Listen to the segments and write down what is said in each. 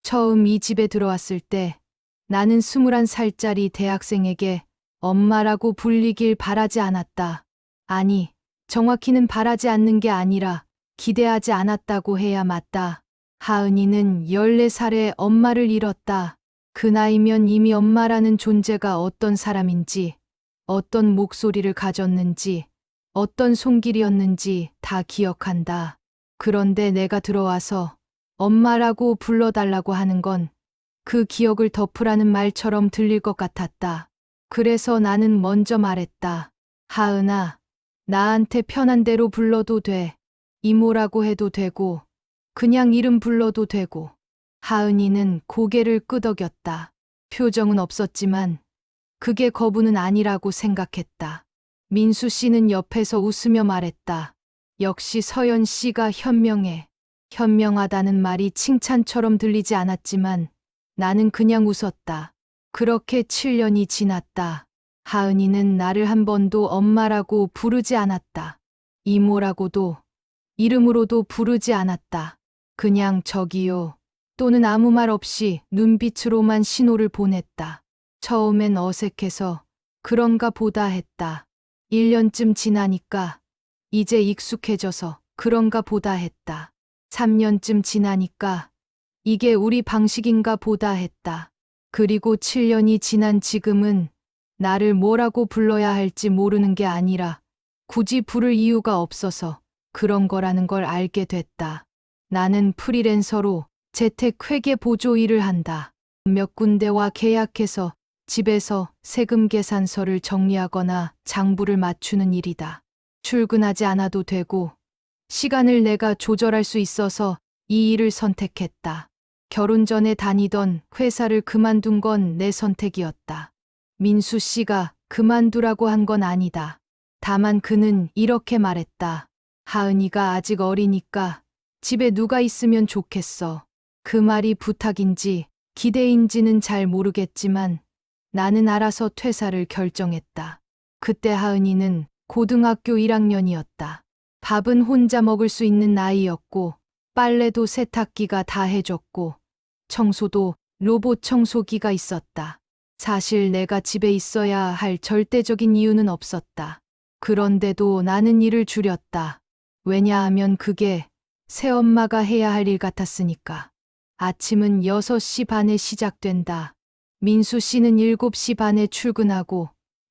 처음 이 집에 들어왔을 때 나는 21살짜리 대학생에게 엄마라고 불리길 바라지 않았다. 아니, 정확히는 바라지 않는 게 아니라 기대하지 않았다고 해야 맞다. 하은이는 14살에 엄마를 잃었다. 그 나이면 이미 엄마라는 존재가 어떤 사람인지, 어떤 목소리를 가졌는지, 어떤 손길이었는지 다 기억한다. 그런데 내가 들어와서 엄마라고 불러달라고 하는 건 그 기억을 덮으라는 말처럼 들릴 것 같았다. 그래서 나는 먼저 말했다. 하은아, 나한테 편한 대로 불러도 돼. 이모라고 해도 되고, 그냥 이름 불러도 되고. 하은이는 고개를 끄덕였다. 표정은 없었지만 그게 거부는 아니라고 생각했다. 민수 씨는 옆에서 웃으며 말했다. 역시 서연 씨가 현명해. 현명하다는 말이 칭찬처럼 들리지 않았지만 나는 그냥 웃었다. 그렇게 7년이 지났다. 하은이는 나를 한 번도 엄마라고 부르지 않았다. 이모라고도, 이름으로도 부르지 않았다. 그냥 저기요, 또는 아무 말 없이 눈빛으로만 신호를 보냈다. 처음엔 어색해서 그런가 보다 했다. 1년쯤 지나니까 이제 익숙해져서 그런가 보다 했다. 3년쯤 지나니까 이게 우리 방식인가 보다 했다. 그리고 7년이 지난 지금은 나를 뭐라고 불러야 할지 모르는 게 아니라 굳이 부를 이유가 없어서 그런 거라는 걸 알게 됐다. 나는 프리랜서로 재택 회계 보조 일을 한다. 몇 군데와 계약해서 집에서 세금 계산서를 정리하거나 장부를 맞추는 일이다. 출근하지 않아도 되고 시간을 내가 조절할 수 있어서 이 일을 선택했다. 결혼 전에 다니던 회사를 그만둔 건 내 선택이었다. 민수 씨가 그만두라고 한 건 아니다. 다만 그는 이렇게 말했다. 하은이가 아직 어리니까 집에 누가 있으면 좋겠어. 그 말이 부탁인지 기대인지는 잘 모르겠지만 나는 알아서 퇴사를 결정했다. 그때 하은이는 고등학교 1학년이었다. 밥은 혼자 먹을 수 있는 나이였고 빨래도 세탁기가 다 해줬고 청소도 로봇 청소기가 있었다. 사실 내가 집에 있어야 할 절대적인 이유는 없었다. 그런데도 나는 일을 줄였다. 왜냐하면 그게 새엄마가 해야 할 일 같았으니까. 아침은 6시 반에 시작된다. 민수 씨는 7시 반에 출근하고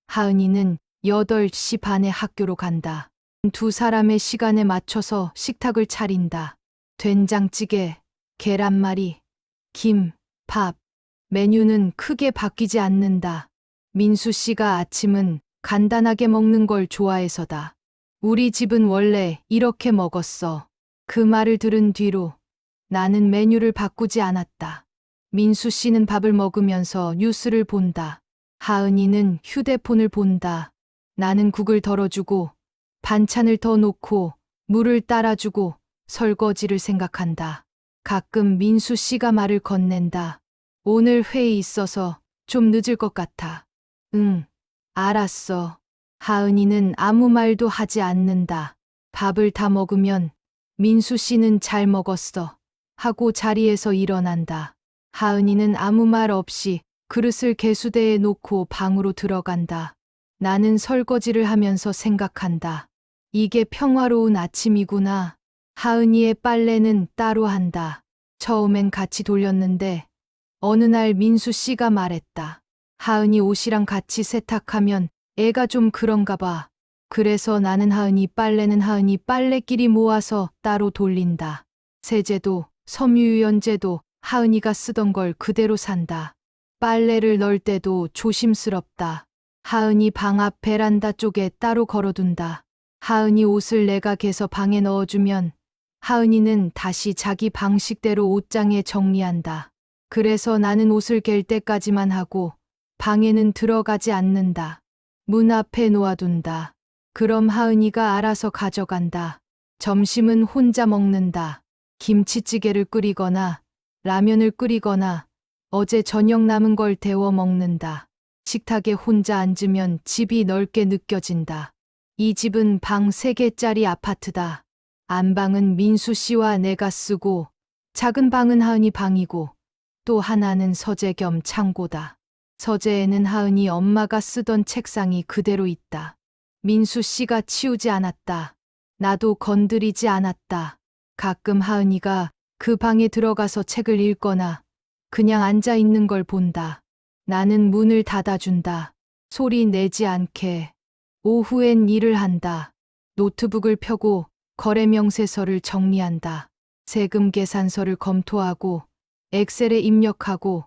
하은이는 8시 반에 학교로 간다. 두 사람의 시간에 맞춰서 식탁을 차린다. 된장찌개, 계란말이, 김, 밥. 메뉴는 크게 바뀌지 않는다. 민수 씨가 아침은 간단하게 먹는 걸 좋아해서다. 우리 집은 원래 이렇게 먹었어. 그 말을 들은 뒤로 나는 메뉴를 바꾸지 않았다. 민수 씨는 밥을 먹으면서 뉴스를 본다. 하은이는 휴대폰을 본다. 나는 국을 덜어주고 반찬을 더 놓고 물을 따라주고 설거지를 생각한다. 가끔 민수 씨가 말을 건넨다. 오늘 회의 있어서 좀 늦을 것 같아. 응, 알았어. 하은이는 아무 말도 하지 않는다. 밥을 다 먹으면 민수 씨는 잘 먹었어 하고 자리에서 일어난다. 하은이는 아무 말 없이 그릇을 개수대에 놓고 방으로 들어간다. 나는 설거지를 하면서 생각한다. 이게 평화로운 아침이구나. 하은이의 빨래는 따로 한다. 처음엔 같이 돌렸는데 어느 날 민수 씨가 말했다. 하은이 옷이랑 같이 세탁하면 애가 좀 그런가 봐. 그래서 나는 하은이 빨래는 하은이 빨래끼리 모아서 따로 돌린다. 세제도 섬유유연제도 하은이가 쓰던 걸 그대로 산다. 빨래를 넣을 때도 조심스럽다. 하은이 방 앞 베란다 쪽에 따로 걸어둔다. 하은이 옷을 내가 개서 방에 넣어주면 하은이는 다시 자기 방식대로 옷장에 정리한다. 그래서 나는 옷을 갤 때까지만 하고 방에는 들어가지 않는다. 문 앞에 놓아둔다. 그럼 하은이가 알아서 가져간다. 점심은 혼자 먹는다. 김치찌개를 끓이거나 라면을 끓이거나 어제 저녁 남은 걸 데워 먹는다. 식탁에 혼자 앉으면 집이 넓게 느껴진다. 이 집은 방 3개짜리 아파트다. 안방은 민수 씨와 내가 쓰고 작은 방은 하은이 방이고 또 하나는 서재 겸 창고다. 서재에는 하은이 엄마가 쓰던 책상이 그대로 있다. 민수 씨가 치우지 않았다. 나도 건드리지 않았다. 가끔 하은이가 그 방에 들어가서 책을 읽거나 그냥 앉아 있는 걸 본다. 나는 문을 닫아준다. 소리 내지 않게. 오후엔 일을 한다. 노트북을 펴고 거래 명세서를 정리한다. 세금 계산서를 검토하고 엑셀에 입력하고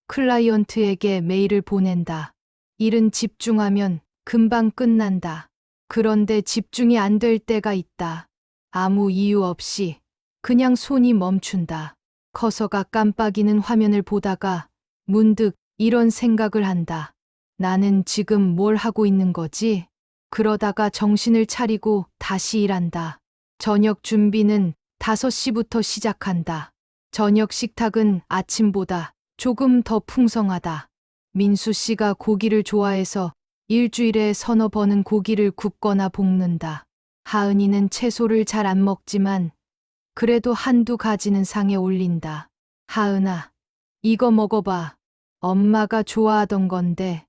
클라이언트에게 메일을 보낸다. 일은 집중하면 금방 끝난다. 그런데 집중이 안 될 때가 있다. 아무 이유 없이 그냥 손이 멈춘다. 커서가 깜빡이는 화면을 보다가 문득 이런 생각을 한다. 나는 지금 뭘 하고 있는 거지? 그러다가 정신을 차리고 다시 일한다. 저녁 준비는 5시부터 시작한다. 저녁 식탁은 아침보다 조금 더 풍성하다. 민수 씨가 고기를 좋아해서 일주일에 서너 번은 고기를 굽거나 볶는다. 하은이는 채소를 잘 안 먹지만 그래도 한두 가지는 상에 올린다. 하은아, 이거 먹어봐. 엄마가 좋아하던 건데.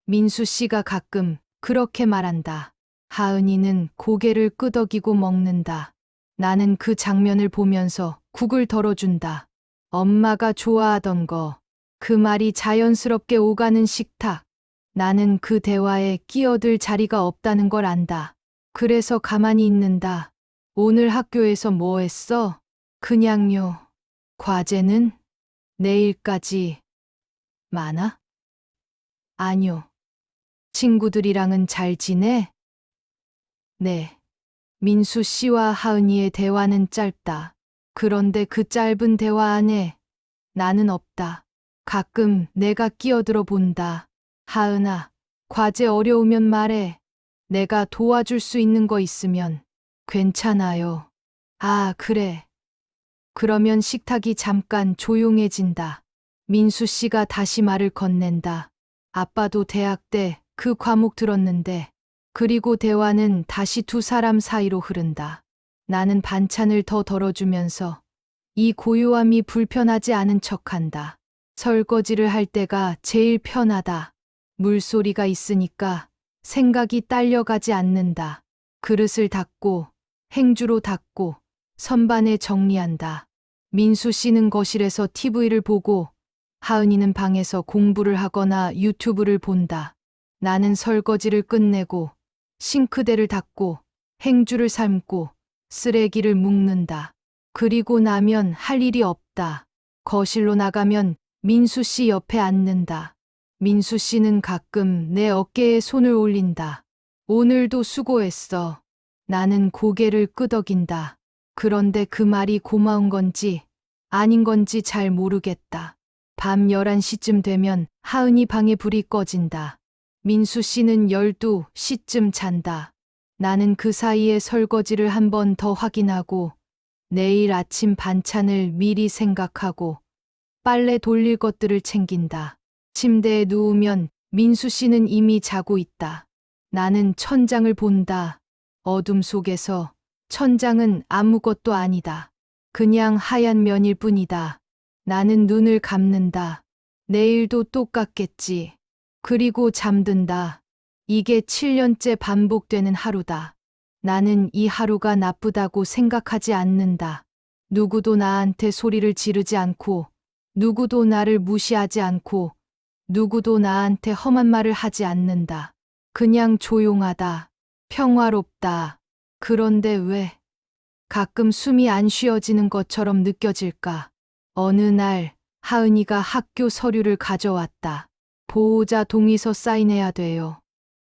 민수 씨가 가끔 그렇게 말한다. 하은이는 고개를 끄덕이고 먹는다. 나는 그 장면을 보면서 국을 덜어준다. 엄마가 좋아하던 거. 그 말이 자연스럽게 오가는 식탁. 나는 그 대화에 끼어들 자리가 없다는 걸 안다. 그래서 가만히 있는다. 오늘 학교에서 뭐 했어? 그냥요. 과제는? 내일까지. 많아? 아니요. 친구들이랑은 잘 지내? 네. 민수 씨와 하은이의 대화는 짧다. 그런데 그 짧은 대화 안에 나는 없다. 가끔 내가 끼어들어 본다. 하은아, 과제 어려우면 말해. 내가 도와줄 수 있는 거 있으면. 괜찮아요. 아, 그래. 그러면 식탁이 잠깐 조용해진다. 민수 씨가 다시 말을 건넨다. 아빠도 대학 때 그 과목 들었는데. 그리고 대화는 다시 두 사람 사이로 흐른다. 나는 반찬을 더 덜어주면서 이 고요함이 불편하지 않은 척한다. 설거지를 할 때가 제일 편하다. 물소리가 있으니까 생각이 딸려가지 않는다. 그릇을 닦고 행주로 닦고 선반에 정리한다. 민수 씨는 거실에서 TV를 보고 하은이는 방에서 공부를 하거나 유튜브를 본다. 나는 설거지를 끝내고 싱크대를 닦고 행주를 삶고 쓰레기를 묵는다. 그리고 나면 할 일이 없다. 거실로 나가면 민수 씨 옆에 앉는다. 민수 씨는 가끔 내 어깨에 손을 올린다. 오늘도 수고했어. 나는 고개를 끄덕인다. 그런데 그 말이 고마운 건지 아닌 건지 잘 모르겠다. 밤 11시쯤 되면 하은이 방에 불이 꺼진다. 민수 씨는 12시쯤 잔다. 나는 그 사이에 설거지를 한 번 더 확인하고 내일 아침 반찬을 미리 생각하고 빨래 돌릴 것들을 챙긴다. 침대에 누우면 민수 씨는 이미 자고 있다. 나는 천장을 본다. 어둠 속에서 천장은 아무것도 아니다. 그냥 하얀 면일 뿐이다. 나는 눈을 감는다. 내일도 똑같겠지. 그리고 잠든다. 이게 7년째 반복되는 하루다. 나는 이 하루가 나쁘다고 생각하지 않는다. 누구도 나한테 소리를 지르지 않고, 누구도 나를 무시하지 않고, 누구도 나한테 험한 말을 하지 않는다. 그냥 조용하다. 평화롭다. 그런데 왜 가끔 숨이 안 쉬어지는 것처럼 느껴질까? 어느 날 하은이가 학교 서류를 가져왔다. 보호자 동의서 사인해야 돼요.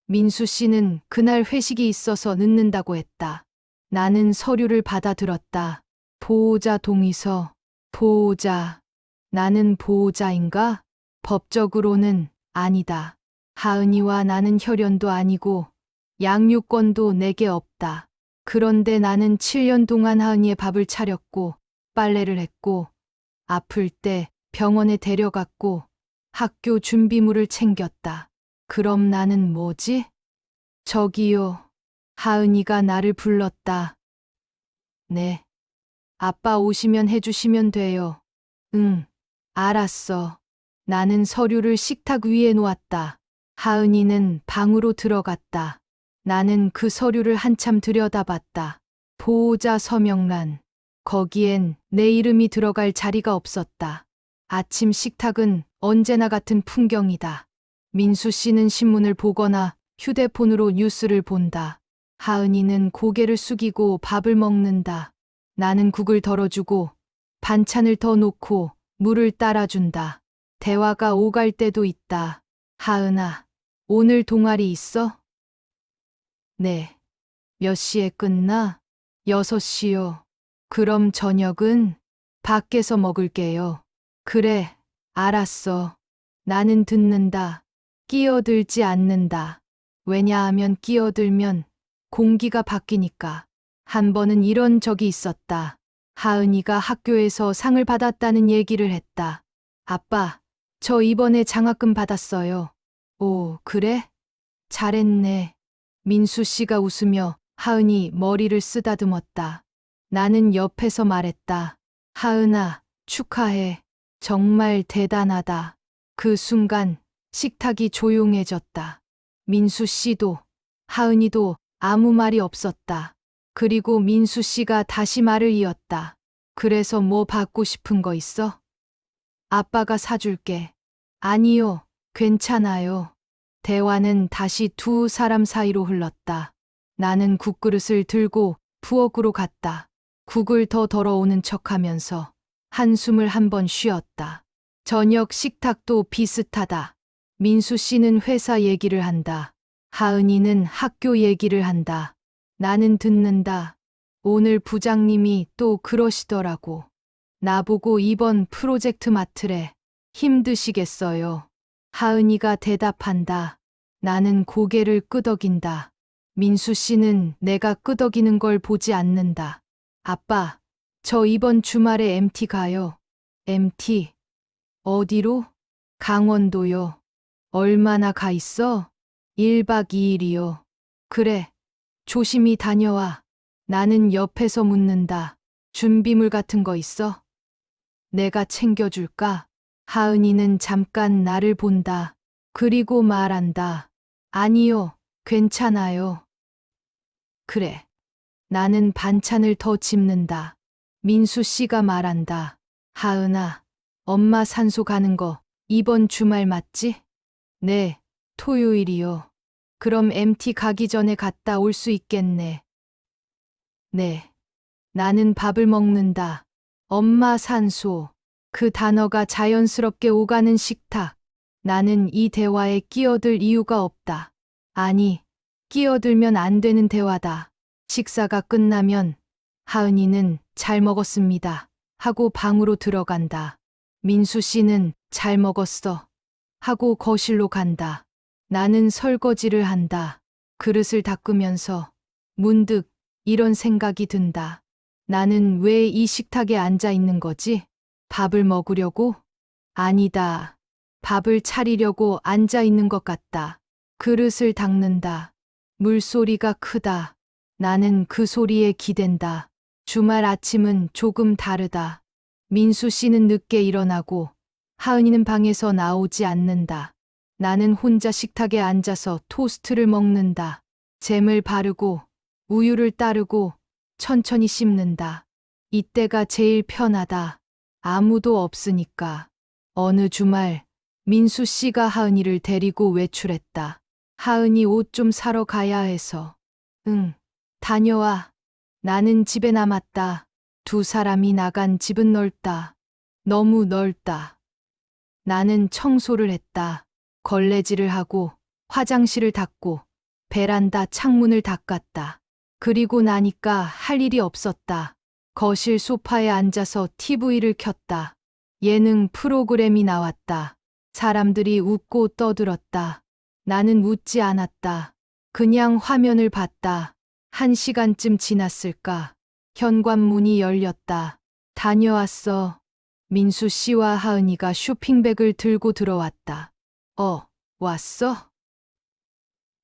민수 씨는 그날 회식이 있어서 늦는다고 했다. 나는 서류를 받아들었다. 보호자 동의서, 보호자. 나는 보호자인가? 법적으로는 아니다. 하은이와 나는 혈연도 아니고 양육권도 내게 없다. 그런데 나는 7년 동안 하은이의 밥을 차렸고 빨래를 했고 아플 때 병원에 데려갔고 학교 준비물을 챙겼다. 그럼 나는 뭐지? 저기요. 하은이가 나를 불렀다. 네. 아빠 오시면 해주시면 돼요. 응. 알았어. 나는 서류를 식탁 위에 놓았다. 하은이는 방으로 들어갔다. 나는 그 서류를 한참 들여다봤다. 보호자 서명란. 거기엔 내 이름이 들어갈 자리가 없었다. 아침 식탁은 언제나 같은 풍경이다. 민수 씨는 신문을 보거나 휴대폰으로 뉴스를 본다. 하은이는 고개를 숙이고 밥을 먹는다. 나는 국을 덜어주고 반찬을 더 놓고 물을 따라준다. 대화가 오갈 때도 있다. 하은아, 오늘 동아리 있어? 네. 몇 시에 끝나? 6시요. 그럼 저녁은 밖에서 먹을게요. 그래, 알았어. 나는 듣는다. 끼어들지 않는다. 왜냐하면 끼어들면 공기가 바뀌니까. 한 번은 이런 적이 있었다. 하은이가 학교에서 상을 받았다는 얘기를 했다. 아빠, 저 이번에 장학금 받았어요. 오, 그래? 잘했네. 민수 씨가 웃으며 하은이 머리를 쓰다듬었다. 나는 옆에서 말했다. 하은아, 축하해. 정말 대단하다. 그 순간 식탁이 조용해졌다. 민수 씨도, 하은이도 아무 말이 없었다. 그리고 민수 씨가 다시 말을 이었다. 그래서 뭐 받고 싶은 거 있어? 아빠가 사줄게. 아니요, 괜찮아요. 대화는 다시 두 사람 사이로 흘렀다. 나는 국그릇을 들고 부엌으로 갔다. 국을 더 덜어오는 척하면서 한숨을 한 번 쉬었다. 저녁 식탁도 비슷하다. 민수 씨는 회사 얘기를 한다. 하은이는 학교 얘기를 한다. 나는 듣는다. 오늘 부장님이 또 그러시더라고. 나보고 이번 프로젝트 맡으래. 힘드시겠어요. 하은이가 대답한다. 나는 고개를 끄덕인다. 민수 씨는 내가 끄덕이는 걸 보지 않는다. 아빠, 저 이번 주말에 MT 가요. MT? 어디로? 강원도요. 얼마나 가 있어? 1박 2일이요. 그래. 조심히 다녀와. 나는 옆에서 묻는다. 준비물 같은 거 있어? 내가 챙겨줄까? 하은이는 잠깐 나를 본다. 그리고 말한다. 아니요, 괜찮아요. 그래. 나는 반찬을 더 집는다. 민수 씨가 말한다. 하은아, 엄마 산소 가는 거 이번 주말 맞지? 네, 토요일이요. 그럼 MT 가기 전에 갔다 올 수 있겠네. 네. 나는 밥을 먹는다. 엄마 산소. 그 단어가 자연스럽게 오가는 식탁. 나는 이 대화에 끼어들 이유가 없다. 아니, 끼어들면 안 되는 대화다. 식사가 끝나면 하은이는 잘 먹었습니다. 하고 방으로 들어간다. 민수 씨는 잘 먹었어. 하고 거실로 간다. 나는 설거지를 한다. 그릇을 닦으면서 문득 이런 생각이 든다. 나는 왜 이 식탁에 앉아 있는 거지? 밥을 먹으려고? 아니다. 밥을 차리려고 앉아 있는 것 같다. 그릇을 닦는다. 물소리가 크다. 나는 그 소리에 기댄다. 주말 아침은 조금 다르다. 민수 씨는 늦게 일어나고 하은이는 방에서 나오지 않는다. 나는 혼자 식탁에 앉아서 토스트를 먹는다. 잼을 바르고 우유를 따르고 천천히 씹는다. 이때가 제일 편하다. 아무도 없으니까. 어느 주말 민수 씨가 하은이를 데리고 외출했다. 하은이 옷 좀 사러 가야 해서. 응, 다녀와. 나는 집에 남았다. 두 사람이 나간 집은 넓다. 너무 넓다. 나는 청소를 했다. 걸레질을 하고 화장실을 닦고 베란다 창문을 닦았다. 그리고 나니까 할 일이 없었다. 거실 소파에 앉아서 TV를 켰다. 예능 프로그램이 나왔다. 사람들이 웃고 떠들었다. 나는 웃지 않았다. 그냥 화면을 봤다. 1시간쯤 지났을까. 현관문이 열렸다. 다녀왔어. 민수 씨와 하은이가 쇼핑백을 들고 들어왔다. 왔어?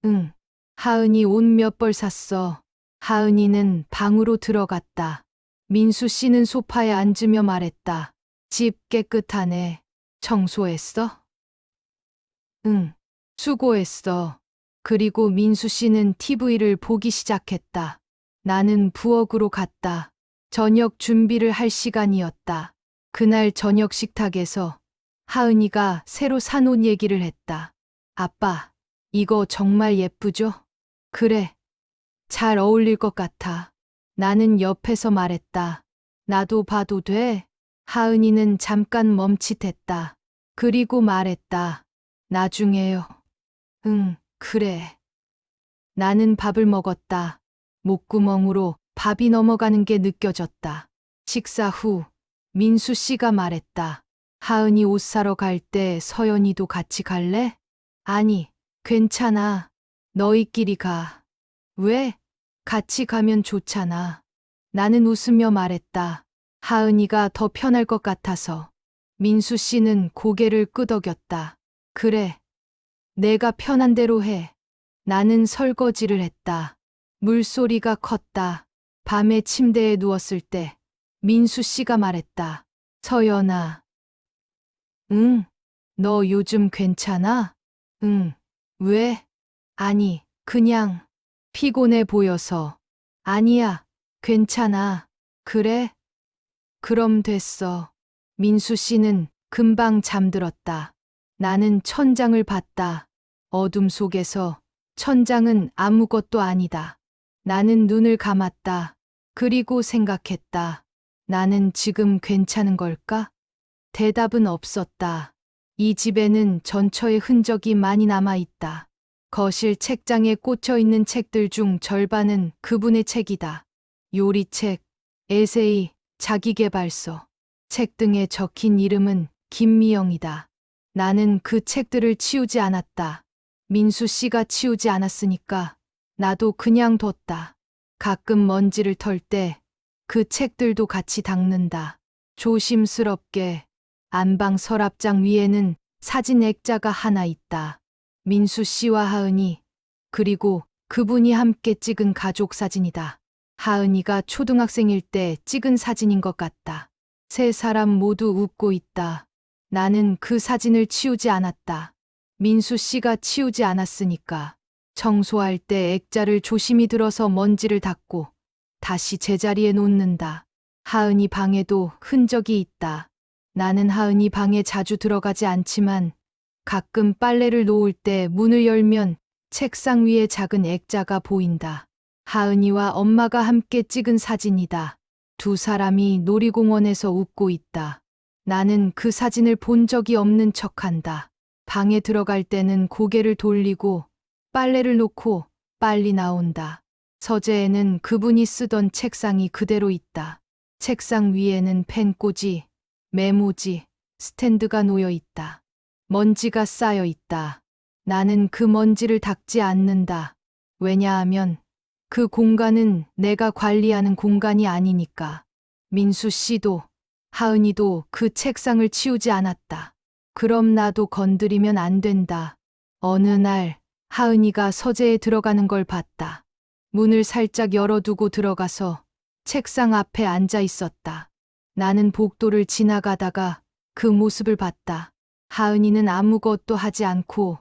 응. 하은이 옷 몇 벌 샀어. 하은이는 방으로 들어갔다. 민수 씨는 소파에 앉으며 말했다. 집 깨끗하네. 청소했어? 응, 수고했어. 그리고 민수 씨는 TV를 보기 시작했다. 나는 부엌으로 갔다. 저녁 준비를 할 시간이었다. 그날 저녁 식탁에서 하은이가 새로 산 옷 얘기를 했다. 아빠, 이거 정말 예쁘죠? 그래, 잘 어울릴 것 같아. 나는 옆에서 말했다. 나도 봐도 돼? 하은이는 잠깐 멈칫했다. 그리고 말했다. 나중에요. 응, 그래. 나는 밥을 먹었다. 목구멍으로 밥이 넘어가는 게 느껴졌다. 식사 후 민수 씨가 말했다. 하은이 옷 사러 갈 때 서연이도 같이 갈래? 아니, 괜찮아. 너희끼리 가. 왜? 같이 가면 좋잖아. 나는 웃으며 말했다. 하은이가 더 편할 것 같아서. 민수 씨는 고개를 끄덕였다. 그래. 내가 편한 대로 해. 나는 설거지를 했다. 물소리가 컸다. 밤에 침대에 누웠을 때 민수 씨가 말했다. 서연아. 응. 너 요즘 괜찮아? 응. 왜? 아니, 그냥 피곤해 보여서. 아니야. 괜찮아. 그래? 그럼 됐어. 민수 씨는 금방 잠들었다. 나는 천장을 봤다. 어둠 속에서 천장은 아무것도 아니다. 나는 눈을 감았다. 그리고 생각했다. 나는 지금 괜찮은 걸까? 대답은 없었다. 이 집에는 전처의 흔적이 많이 남아 있다. 거실 책장에 꽂혀 있는 책들 중 절반은 그분의 책이다. 요리책, 에세이, 자기계발서, 책 등에 적힌 이름은 김미영이다. 나는 그 책들을 치우지 않았다. 민수 씨가 치우지 않았으니까 나도 그냥 뒀다. 가끔 먼지를 털 때 그 책들도 같이 닦는다. 조심스럽게 안방 서랍장 위에는 사진 액자가 하나 있다. 민수 씨와 하은이, 그리고 그분이 함께 찍은 가족 사진이다. 하은이가 초등학생일 때 찍은 사진인 것 같다. 세 사람 모두 웃고 있다. 나는 그 사진을 치우지 않았다. 민수 씨가 치우지 않았으니까. 청소할 때 액자를 조심히 들어서 먼지를 닦고 다시 제자리에 놓는다. 하은이 방에도 흔적이 있다. 나는 하은이 방에 자주 들어가지 않지만 가끔 빨래를 놓을 때 문을 열면 책상 위에 작은 액자가 보인다. 하은이와 엄마가 함께 찍은 사진이다. 두 사람이 놀이공원에서 웃고 있다. 나는 그 사진을 본 적이 없는 척한다. 방에 들어갈 때는 고개를 돌리고 빨래를 놓고 빨리 나온다. 서재에는 그분이 쓰던 책상이 그대로 있다. 책상 위에는 펜꽂이, 메모지, 스탠드가 놓여 있다. 먼지가 쌓여 있다. 나는 그 먼지를 닦지 않는다. 왜냐하면 그 공간은 내가 관리하는 공간이 아니니까. 민수 씨도 하은이도 그 책상을 치우지 않았다. 그럼 나도 건드리면 안 된다. 어느 날 하은이가 서재에 들어가는 걸 봤다. 문을 살짝 열어두고 들어가서 책상 앞에 앉아 있었다. 나는 복도를 지나가다가 그 모습을 봤다. 하은이는 아무것도 하지 않고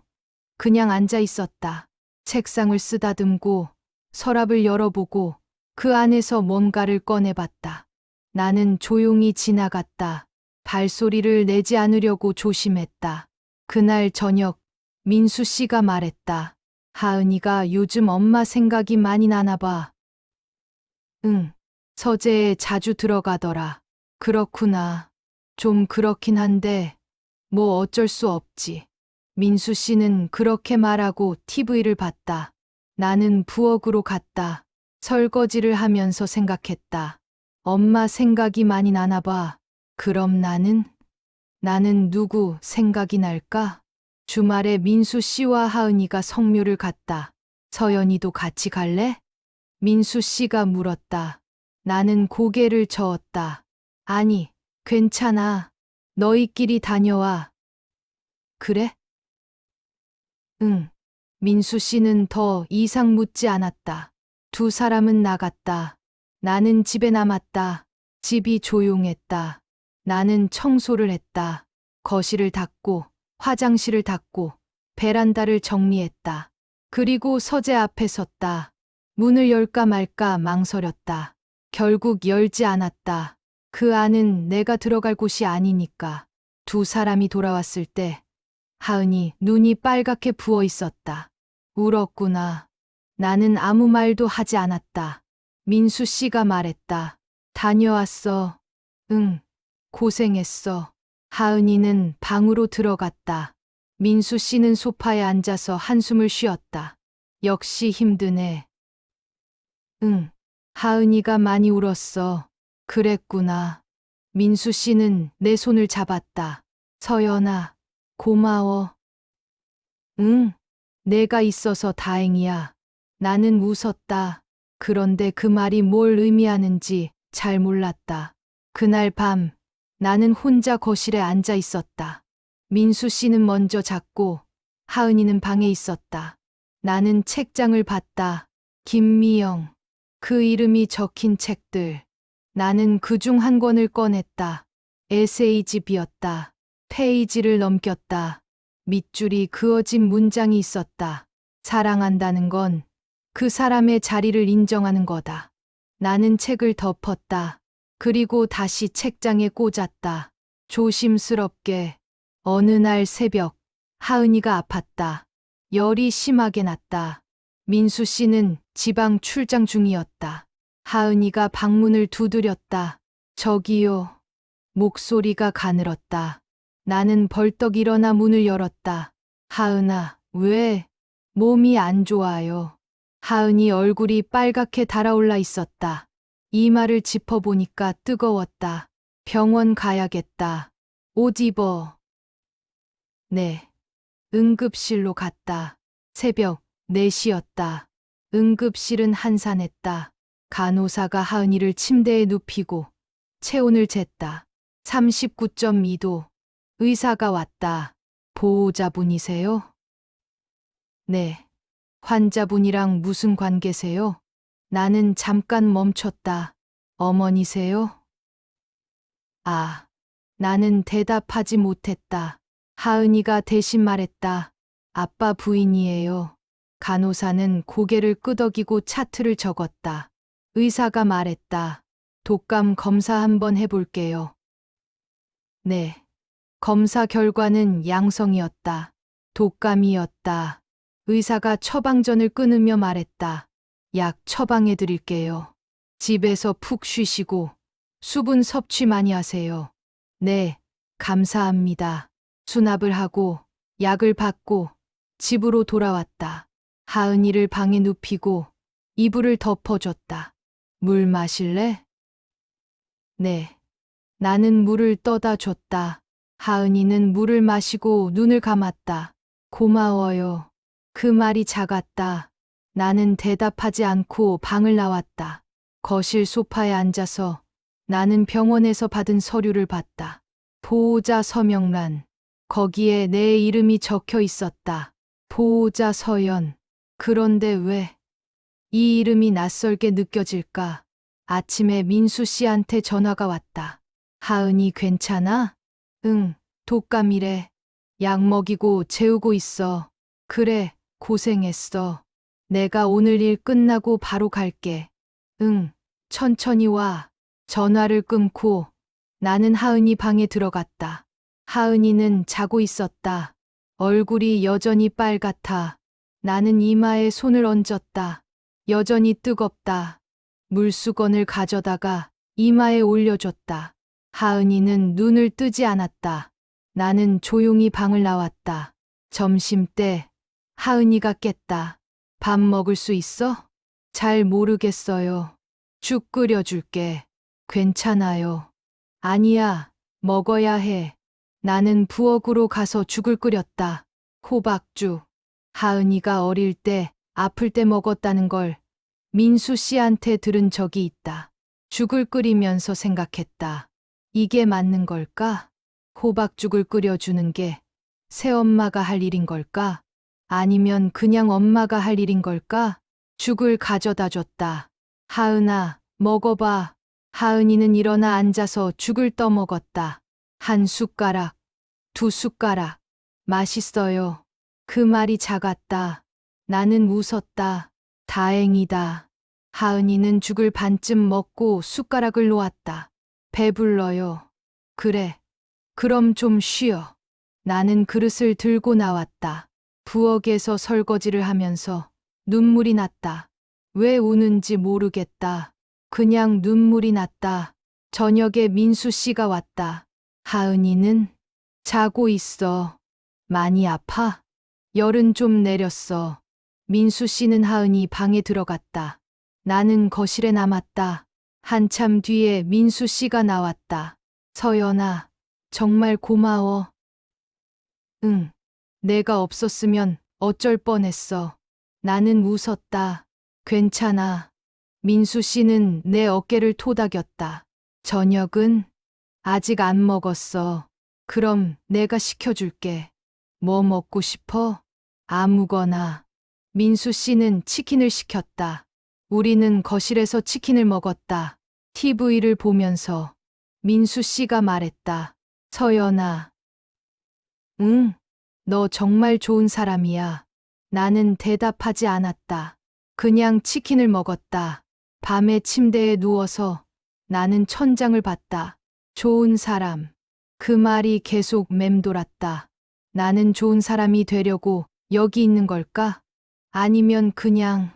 그냥 앉아 있었다. 책상을 쓰다듬고 서랍을 열어보고 그 안에서 뭔가를 꺼내봤다. 나는 조용히 지나갔다. 발소리를 내지 않으려고 조심했다. 그날 저녁 민수 씨가 말했다. 하은이가 요즘 엄마 생각이 많이 나나 봐. 응, 서재에 자주 들어가더라. 그렇구나. 좀 그렇긴 한데 뭐 어쩔 수 없지. 민수 씨는 그렇게 말하고 TV를 봤다. 나는 부엌으로 갔다. 설거지를 하면서 생각했다. 엄마 생각이 많이 나나 봐. 그럼 나는 누구 생각이 날까? 주말에 민수 씨와 하은이가 성묘를 갔다. 서연이도 같이 갈래? 민수 씨가 물었다. 나는 고개를 저었다. 아니, 괜찮아. 너희끼리 다녀와. 그래? 응. 민수 씨는 더 이상 묻지 않았다. 두 사람은 나갔다. 나는 집에 남았다. 집이 조용했다. 나는 청소를 했다. 거실을 닦고, 화장실을 닦고, 베란다를 정리했다. 그리고 서재 앞에 섰다. 문을 열까 말까 망설였다. 결국 열지 않았다. 그 안은 내가 들어갈 곳이 아니니까. 두 사람이 돌아왔을 때 하은이 눈이 빨갛게 부어 있었다. 울었구나. 나는 아무 말도 하지 않았다. 민수 씨가 말했다. 다녀왔어. 응, 고생했어. 하은이는 방으로 들어갔다. 민수 씨는 소파에 앉아서 한숨을 쉬었다. 역시 힘드네. 응, 하은이가 많이 울었어. 그랬구나. 민수 씨는 내 손을 잡았다. 서연아, 고마워. 응, 내가 있어서 다행이야. 나는 웃었다. 그런데 그 말이 뭘 의미하는지 잘 몰랐다. 그날 밤, 나는 혼자 거실에 앉아 있었다. 민수 씨는 먼저 잤고, 하은이는 방에 있었다. 나는 책장을 봤다. 김미영. 그 이름이 적힌 책들. 나는 그중 한 권을 꺼냈다. 에세이집이었다. 페이지를 넘겼다. 밑줄이 그어진 문장이 있었다. 사랑한다는 건 그 사람의 자리를 인정하는 거다. 나는 책을 덮었다. 그리고 다시 책장에 꽂았다. 조심스럽게. 어느 날 새벽, 하은이가 아팠다. 열이 심하게 났다. 민수 씨는 지방 출장 중이었다. 하은이가 방문을 두드렸다. 저기요. 목소리가 가늘었다. 나는 벌떡 일어나 문을 열었다. 하은아, 왜? 몸이 안 좋아요. 하은이 얼굴이 빨갛게 달아올라 있었다. 이마를 짚어보니까 뜨거웠다. 병원 가야겠다. 옷 입어. 네. 응급실로 갔다. 새벽 4시였다. 응급실은 한산했다. 간호사가 하은이를 침대에 눕히고 체온을 쟀다. 39.2도. 의사가 왔다. 보호자분이세요? 네. 환자분이랑 무슨 관계세요? 나는 잠깐 멈췄다. 어머니세요? 아, 나는 대답하지 못했다. 하은이가 대신 말했다. 아빠 부인이에요. 간호사는 고개를 끄덕이고 차트를 적었다. 의사가 말했다. 독감 검사 한번 해볼게요. 네. 검사 결과는 양성이었다. 독감이었다. 의사가 처방전을 끊으며 말했다. 약 처방해 드릴게요. 집에서 푹 쉬시고 수분 섭취 많이 하세요. 네, 감사합니다. 수납을 하고 약을 받고 집으로 돌아왔다. 하은이를 방에 눕히고 이불을 덮어줬다. 물 마실래? 네. 나는 물을 떠다 줬다. 하은이는 물을 마시고 눈을 감았다. 고마워요. 그 말이 작았다. 나는 대답하지 않고 방을 나왔다. 거실 소파에 앉아서 나는 병원에서 받은 서류를 봤다. 보호자 서명란. 거기에 내 이름이 적혀 있었다. 보호자 서연. 그런데 왜 이 이름이 낯설게 느껴질까? 아침에 민수 씨한테 전화가 왔다. 하은이 괜찮아? 응, 독감이래. 약 먹이고 재우고 있어. 그래, 고생했어. 내가 오늘 일 끝나고 바로 갈게. 응, 천천히 와. 전화를 끊고 나는 하은이 방에 들어갔다. 하은이는 자고 있었다. 얼굴이 여전히 빨갛다. 나는 이마에 손을 얹었다. 여전히 뜨겁다. 물수건을 가져다가 이마에 올려줬다. 하은이는 눈을 뜨지 않았다. 나는 조용히 방을 나왔다. 점심때 하은이가 깼다. 밥 먹을 수 있어? 잘 모르겠어요. 죽 끓여줄게. 괜찮아요. 아니야, 먹어야 해. 나는 부엌으로 가서 죽을 끓였다. 호박죽. 하은이가 어릴 때, 아플 때 먹었다는 걸 민수 씨한테 들은 적이 있다. 죽을 끓이면서 생각했다. 이게 맞는 걸까? 호박죽을 끓여주는 게 새엄마가 할 일인 걸까? 아니면 그냥 엄마가 할 일인 걸까? 죽을 가져다 줬다. 하은아, 먹어봐. 하은이는 일어나 앉아서 죽을 떠먹었다. 한 숟가락, 두 숟가락. 맛있어요. 그 말이 작았다. 나는 웃었다. 다행이다. 하은이는 죽을 반쯤 먹고 숟가락을 놓았다. 배불러요. 그래. 그럼 좀 쉬어. 나는 그릇을 들고 나왔다. 부엌에서 설거지를 하면서 눈물이 났다. 왜 우는지 모르겠다. 그냥 눈물이 났다. 저녁에 민수 씨가 왔다. 하은이는 자고 있어. 많이 아파? 열은 좀 내렸어. 민수 씨는 하은이 방에 들어갔다. 나는 거실에 남았다. 한참 뒤에 민수 씨가 나왔다. 서연아, 정말 고마워. 응. 내가 없었으면 어쩔 뻔했어. 나는 웃었다. 괜찮아. 민수 씨는 내 어깨를 토닥였다. 저녁은 아직 안 먹었어. 그럼 내가 시켜줄게. 뭐 먹고 싶어? 아무거나. 민수 씨는 치킨을 시켰다. 우리는 거실에서 치킨을 먹었다. TV를 보면서 민수 씨가 말했다. 서연아. 응, 너 정말 좋은 사람이야. 나는 대답하지 않았다. 그냥 치킨을 먹었다. 밤에 침대에 누워서 나는 천장을 봤다. 좋은 사람. 그 말이 계속 맴돌았다. 나는 좋은 사람이 되려고 여기 있는 걸까? 아니면 그냥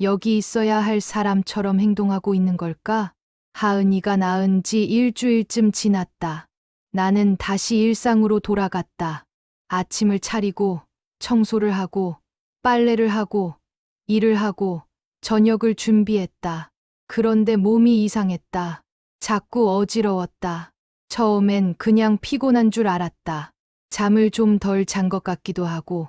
여기 있어야 할 사람처럼 행동하고 있는 걸까? 하은이가 낳은 지 일주일쯤 지났다. 나는 다시 일상으로 돌아갔다. 아침을 차리고 청소를 하고 빨래를 하고 일을 하고 저녁을 준비했다. 그런데 몸이 이상했다. 자꾸 어지러웠다. 처음엔 그냥 피곤한 줄 알았다. 잠을 좀 덜 잔 것 같기도 하고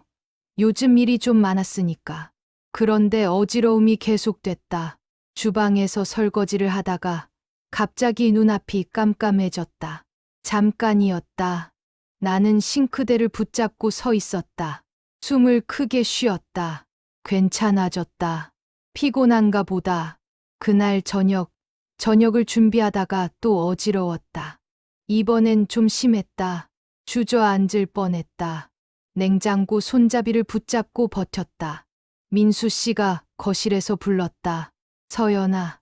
요즘 일이 좀 많았으니까. 그런데 어지러움이 계속됐다. 주방에서 설거지를 하다가 갑자기 눈앞이 깜깜해졌다. 잠깐이었다. 나는 싱크대를 붙잡고 서 있었다. 숨을 크게 쉬었다. 괜찮아졌다. 피곤한가 보다. 그날 저녁을 준비하다가 또 어지러웠다. 이번엔 좀 심했다. 주저앉을 뻔했다. 냉장고 손잡이를 붙잡고 버텼다. 민수 씨가 거실에서 불렀다. 서연아,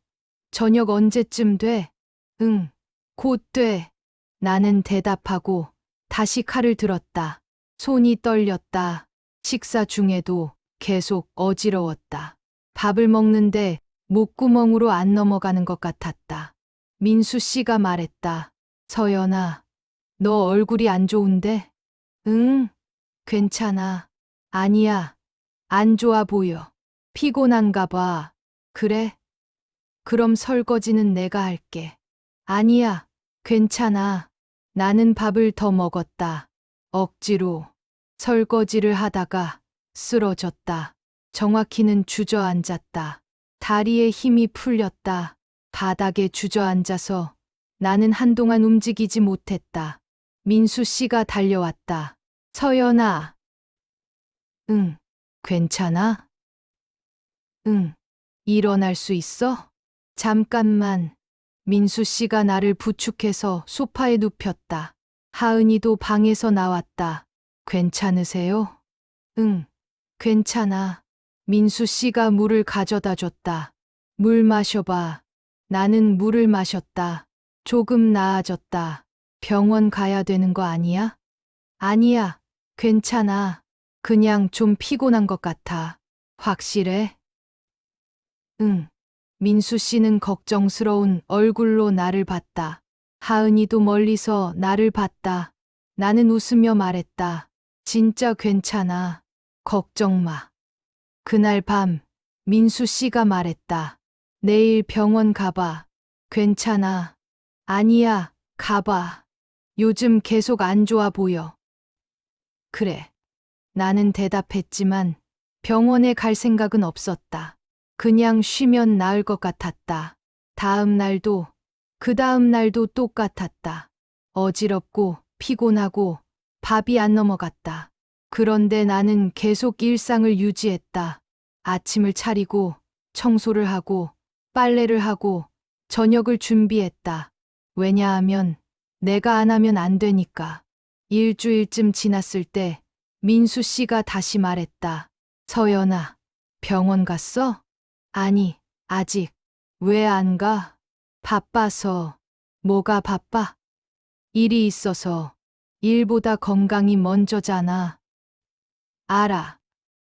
저녁 언제쯤 돼? 응, 곧 돼. 나는 대답하고 다시 칼을 들었다. 손이 떨렸다. 식사 중에도 계속 어지러웠다. 밥을 먹는데 목구멍으로 안 넘어가는 것 같았다. 민수 씨가 말했다. 서연아, 너 얼굴이 안 좋은데? 응, 괜찮아. 아니야, 안 좋아 보여. 피곤한가 봐. 그래? 그럼 설거지는 내가 할게. 아니야, 괜찮아. 나는 밥을 더 먹었다. 억지로. 설거지를 하다가 쓰러졌다. 정확히는 주저앉았다. 다리에 힘이 풀렸다. 바닥에 주저앉아서 나는 한동안 움직이지 못했다. 민수 씨가 달려왔다. 서연아. 응, 괜찮아? 응, 일어날 수 있어? 잠깐만. 민수 씨가 나를 부축해서 소파에 눕혔다. 하은이도 방에서 나왔다. 괜찮으세요? 응, 괜찮아. 민수 씨가 물을 가져다 줬다. 물 마셔봐. 나는 물을 마셨다. 조금 나아졌다. 병원 가야 되는 거 아니야? 아니야, 괜찮아. 그냥 좀 피곤한 것 같아. 확실해? 응. 민수 씨는 걱정스러운 얼굴로 나를 봤다. 하은이도 멀리서 나를 봤다. 나는 웃으며 말했다. 진짜 괜찮아. 걱정 마. 그날 밤, 민수 씨가 말했다. 내일 병원 가봐. 괜찮아. 아니야, 가봐. 요즘 계속 안 좋아 보여. 그래. 나는 대답했지만 병원에 갈 생각은 없었다. 그냥 쉬면 나을 것 같았다. 다음 날도, 그 다음 날도 똑같았다. 어지럽고 피곤하고 밥이 안 넘어갔다. 그런데 나는 계속 일상을 유지했다. 아침을 차리고 청소를 하고 빨래를 하고 저녁을 준비했다. 왜냐하면 내가 안 하면 안 되니까. 일주일쯤 지났을 때 민수 씨가 다시 말했다. 서연아, 병원 갔어? 아니, 아직. 왜 안 가? 바빠서. 뭐가 바빠? 일이 있어서. 일보다 건강이 먼저잖아. 알아.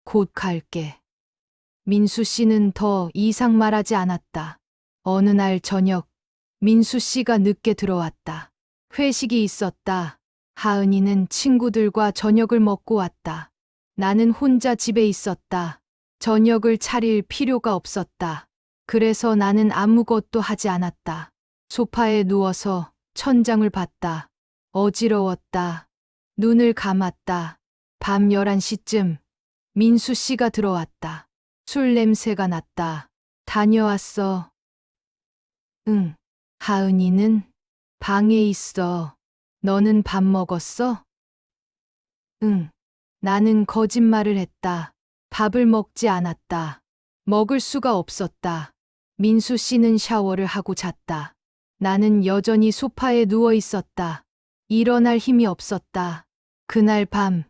곧 갈게. 민수 씨는 더 이상 말하지 않았다. 어느 날 저녁, 민수 씨가 늦게 들어왔다. 회식이 있었다. 하은이는 친구들과 저녁을 먹고 왔다. 나는 혼자 집에 있었다. 저녁을 차릴 필요가 없었다. 그래서 나는 아무것도 하지 않았다. 소파에 누워서 천장을 봤다. 어지러웠다. 눈을 감았다. 밤 11시쯤 민수 씨가 들어왔다. 술 냄새가 났다. 다녀왔어. 응. 하은이는 방에 있어. 너는 밥 먹었어? 응. 나는 거짓말을 했다. 밥을 먹지 않았다. 먹을 수가 없었다. 민수 씨는 샤워를 하고 잤다. 나는 여전히 소파에 누워 있었다. 일어날 힘이 없었다. 그날 밤,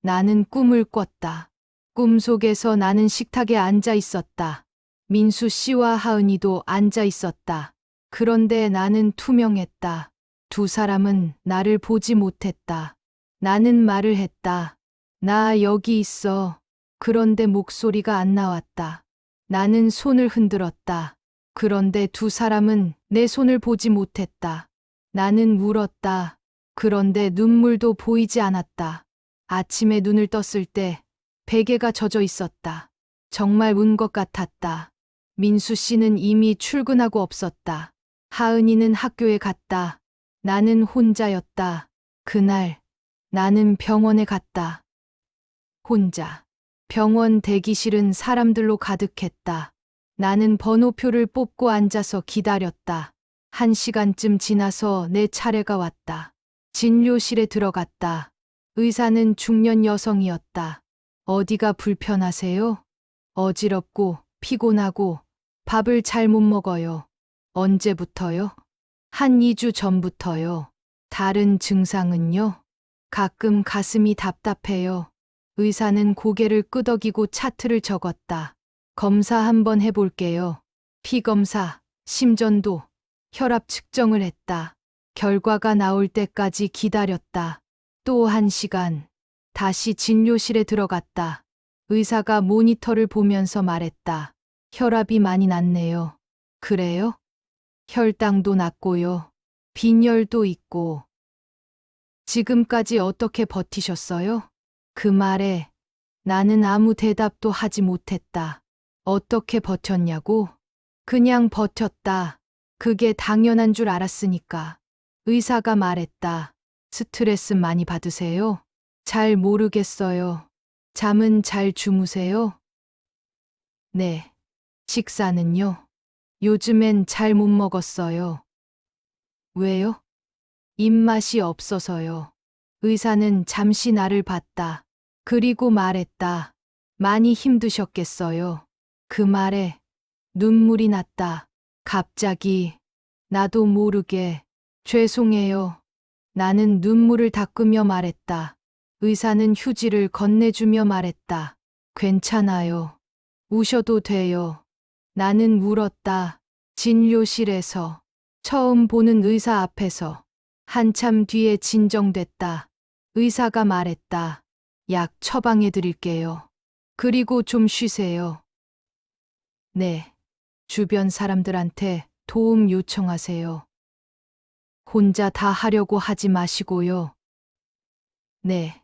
나는 꿈을 꿨다. 꿈속에서 나는 식탁에 앉아 있었다. 민수 씨와 하은이도 앉아 있었다. 그런데 나는 투명했다. 두 사람은 나를 보지 못했다. 나는 말을 했다. 나 여기 있어. 그런데 목소리가 안 나왔다. 나는 손을 흔들었다. 그런데 두 사람은 내 손을 보지 못했다. 나는 울었다. 그런데 눈물도 보이지 않았다. 아침에 눈을 떴을 때 베개가 젖어 있었다. 정말 운 것 같았다. 민수 씨는 이미 출근하고 없었다. 하은이는 학교에 갔다. 나는 혼자였다. 그날 나는 병원에 갔다. 혼자. 병원 대기실은 사람들로 가득했다. 나는 번호표를 뽑고 앉아서 기다렸다. 1시간쯤 지나서 내 차례가 왔다. 진료실에 들어갔다. 의사는 중년 여성이었다. 어디가 불편하세요? 어지럽고 피곤하고 밥을 잘 못 먹어요. 언제부터요? 한 2주 전부터요. 다른 증상은요? 가끔 가슴이 답답해요. 의사는 고개를 끄덕이고 차트를 적었다. 검사 한번 해볼게요. 피 검사, 심전도, 혈압 측정을 했다. 결과가 나올 때까지 기다렸다. 또 1시간. 다시 진료실에 들어갔다. 의사가 모니터를 보면서 말했다. 혈압이 많이 낮네요. 그래요? 혈당도 낮고요. 빈혈도 있고. 지금까지 어떻게 버티셨어요? 그 말에 나는 아무 대답도 하지 못했다. 어떻게 버텼냐고? 그냥 버텼다. 그게 당연한 줄 알았으니까. 의사가 말했다. 스트레스 많이 받으세요? 잘 모르겠어요. 잠은 잘 주무세요? 네. 식사는요? 요즘엔 잘 못 먹었어요. 왜요? 입맛이 없어서요. 의사는 잠시 나를 봤다. 그리고 말했다. 많이 힘드셨겠어요. 그 말에 눈물이 났다. 갑자기 나도 모르게 죄송해요. 나는 눈물을 닦으며 말했다. 의사는 휴지를 건네주며 말했다. 괜찮아요. 우셔도 돼요. 나는 울었다. 진료실에서. 처음 보는 의사 앞에서. 한참 뒤에 진정됐다. 의사가 말했다. 약 처방해 드릴게요. 그리고 좀 쉬세요. 네. 주변 사람들한테 도움 요청하세요. 혼자 다 하려고 하지 마시고요. 네.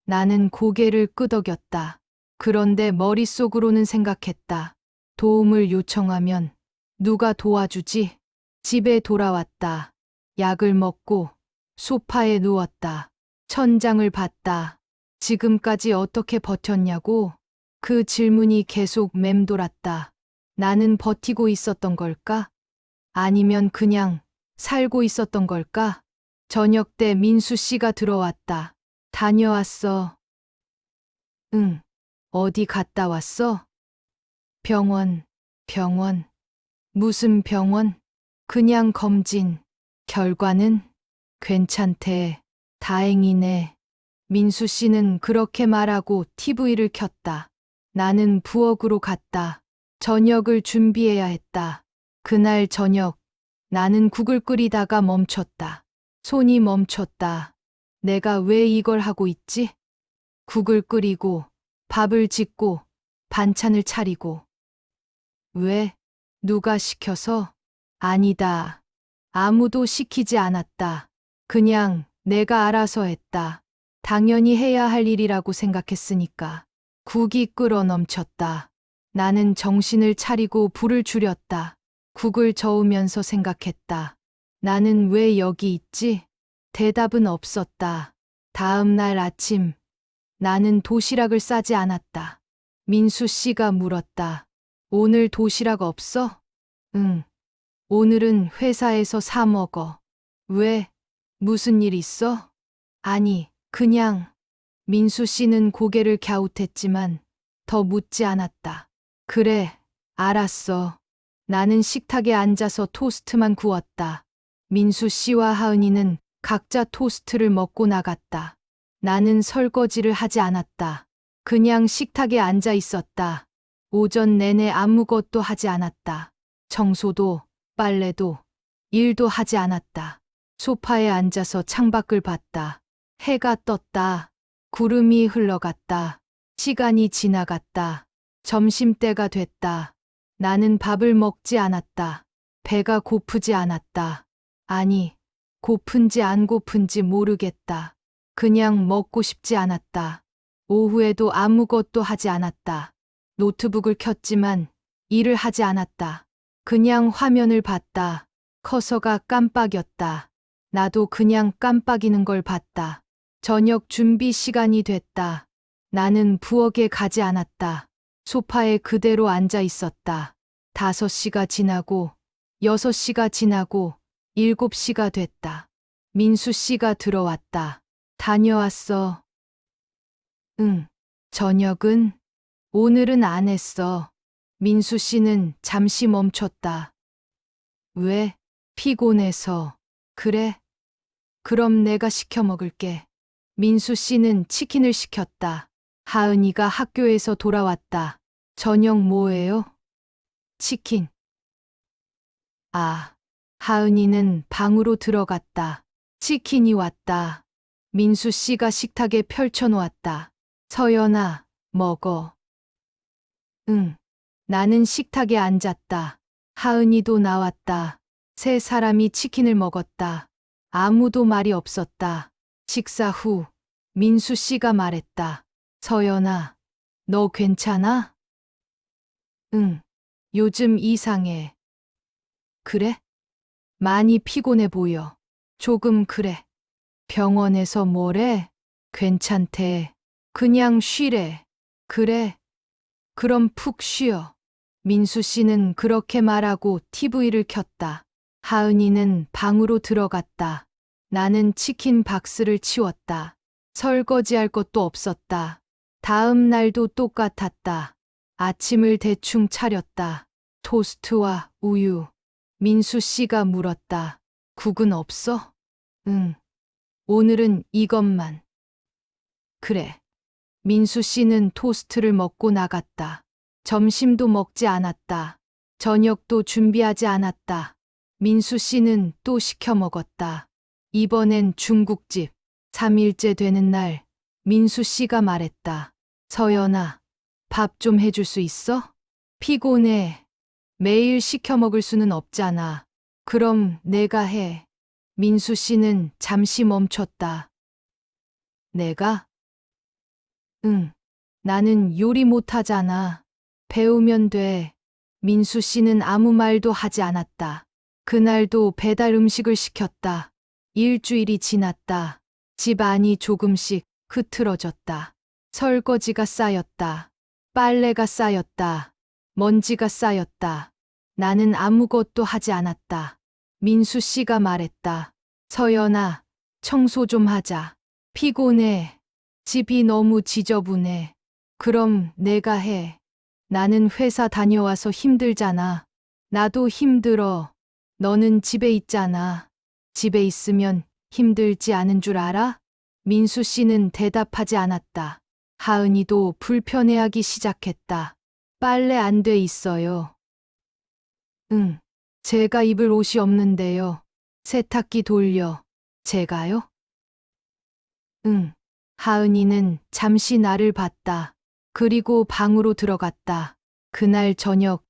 나는 고개를 끄덕였다. 그런데 머릿속으로는 생각했다. 도움을 요청하면 누가 도와주지? 집에 돌아왔다. 약을 먹고 소파에 누웠다. 천장을 봤다. 지금까지 어떻게 버텼냐고? 그 질문이 계속 맴돌았다. 나는 버티고 있었던 걸까? 아니면 그냥 살고 있었던 걸까? 저녁 때 민수 씨가 들어왔다. 다녀왔어. 응. 어디 갔다 왔어? 병원. 무슨 병원? 그냥 검진. 결과는 괜찮대. 다행이네. 민수 씨는 그렇게 말하고 TV를 켰다. 나는 부엌으로 갔다. 저녁을 준비해야 했다. 그날 저녁, 나는 국을 끓이다가 멈췄다. 손이 멈췄다. 내가 왜 이걸 하고 있지? 국을 끓이고, 밥을 짓고, 반찬을 차리고. 왜? 누가 시켜서? 아니다. 아무도 시키지 않았다. 그냥 내가 알아서 했다. 당연히 해야 할 일이라고 생각했으니까. 국이 끓어 넘쳤다. 나는 정신을 차리고 불을 줄였다. 국을 저으면서 생각했다. 나는 왜 여기 있지? 대답은 없었다. 다음 날 아침, 나는 도시락을 싸지 않았다. 민수 씨가 물었다. 오늘 도시락 없어? 응. 오늘은 회사에서 사 먹어. 왜? 무슨 일 있어? 아니, 그냥. 민수 씨는 고개를 갸웃했지만 더 묻지 않았다. 그래, 알았어. 나는 식탁에 앉아서 토스트만 구웠다. 민수 씨와 하은이는 각자 토스트를 먹고 나갔다. 나는 설거지를 하지 않았다. 그냥 식탁에 앉아 있었다. 오전 내내 아무것도 하지 않았다. 청소도, 빨래도, 일도 하지 않았다. 소파에 앉아서 창밖을 봤다. 해가 떴다. 구름이 흘러갔다. 시간이 지나갔다. 점심때가 됐다. 나는 밥을 먹지 않았다. 배가 고프지 않았다. 아니, 고픈지 안 고픈지 모르겠다. 그냥 먹고 싶지 않았다. 오후에도 아무것도 하지 않았다. 노트북을 켰지만 일을 하지 않았다. 그냥 화면을 봤다. 커서가 깜빡였다. 나도 그냥 깜빡이는 걸 봤다. 저녁 준비 시간이 됐다. 나는 부엌에 가지 않았다. 소파에 그대로 앉아 있었다. 5시가 지나고, 6시가 지나고, 7시가 됐다. 민수 씨가 들어왔다. 다녀왔어. 응. 저녁은? 오늘은 안 했어. 민수 씨는 잠시 멈췄다. 왜? 피곤해서. 그래? 그럼 내가 시켜 먹을게. 민수 씨는 치킨을 시켰다. 하은이가 학교에서 돌아왔다. 저녁 뭐예요? 치킨. 아, 하은이는 방으로 들어갔다. 치킨이 왔다. 민수 씨가 식탁에 펼쳐놓았다. 서연아, 먹어. 응. 나는 식탁에 앉았다. 하은이도 나왔다. 세 사람이 치킨을 먹었다. 아무도 말이 없었다. 식사 후 민수 씨가 말했다. 서연아, 너 괜찮아? 응. 요즘 이상해. 그래? 많이 피곤해 보여. 조금 그래. 병원에서 뭐래? 괜찮대. 그냥 쉬래. 그래. 그럼 푹 쉬어. 민수 씨는 그렇게 말하고 TV를 켰다. 하은이는 방으로 들어갔다. 나는 치킨 박스를 치웠다. 설거지할 것도 없었다. 다음 날도 똑같았다. 아침을 대충 차렸다. 토스트와 우유. 민수 씨가 물었다. 국은 없어? 응. 오늘은 이것만. 그래. 민수 씨는 토스트를 먹고 나갔다. 점심도 먹지 않았다. 저녁도 준비하지 않았다. 민수 씨는 또 시켜 먹었다. 이번엔 중국집. 3일째 되는 날, 민수 씨가 말했다. 서연아, 밥 좀 해줄 수 있어? 피곤해. 매일 시켜 먹을 수는 없잖아. 그럼 내가 해. 민수 씨는 잠시 멈췄다. 내가? 응. 나는 요리 못하잖아. 배우면 돼. 민수 씨는 아무 말도 하지 않았다. 그날도 배달 음식을 시켰다. 일주일이 지났다. 집 안이 조금씩 흐트러졌다. 설거지가 쌓였다. 빨래가 쌓였다. 먼지가 쌓였다. 나는 아무것도 하지 않았다. 민수 씨가 말했다. 서연아, 청소 좀 하자. 피곤해. 집이 너무 지저분해. 그럼 내가 해. 나는 회사 다녀와서 힘들잖아. 나도 힘들어. 너는 집에 있잖아. 집에 있으면 힘들지 않은 줄 알아? 민수 씨는 대답하지 않았다. 하은이도 불편해하기 시작했다. 빨래 안 돼 있어요. 응. 제가 입을 옷이 없는데요. 세탁기 돌려. 제가요? 응. 하은이는 잠시 나를 봤다. 그리고 방으로 들어갔다. 그날 저녁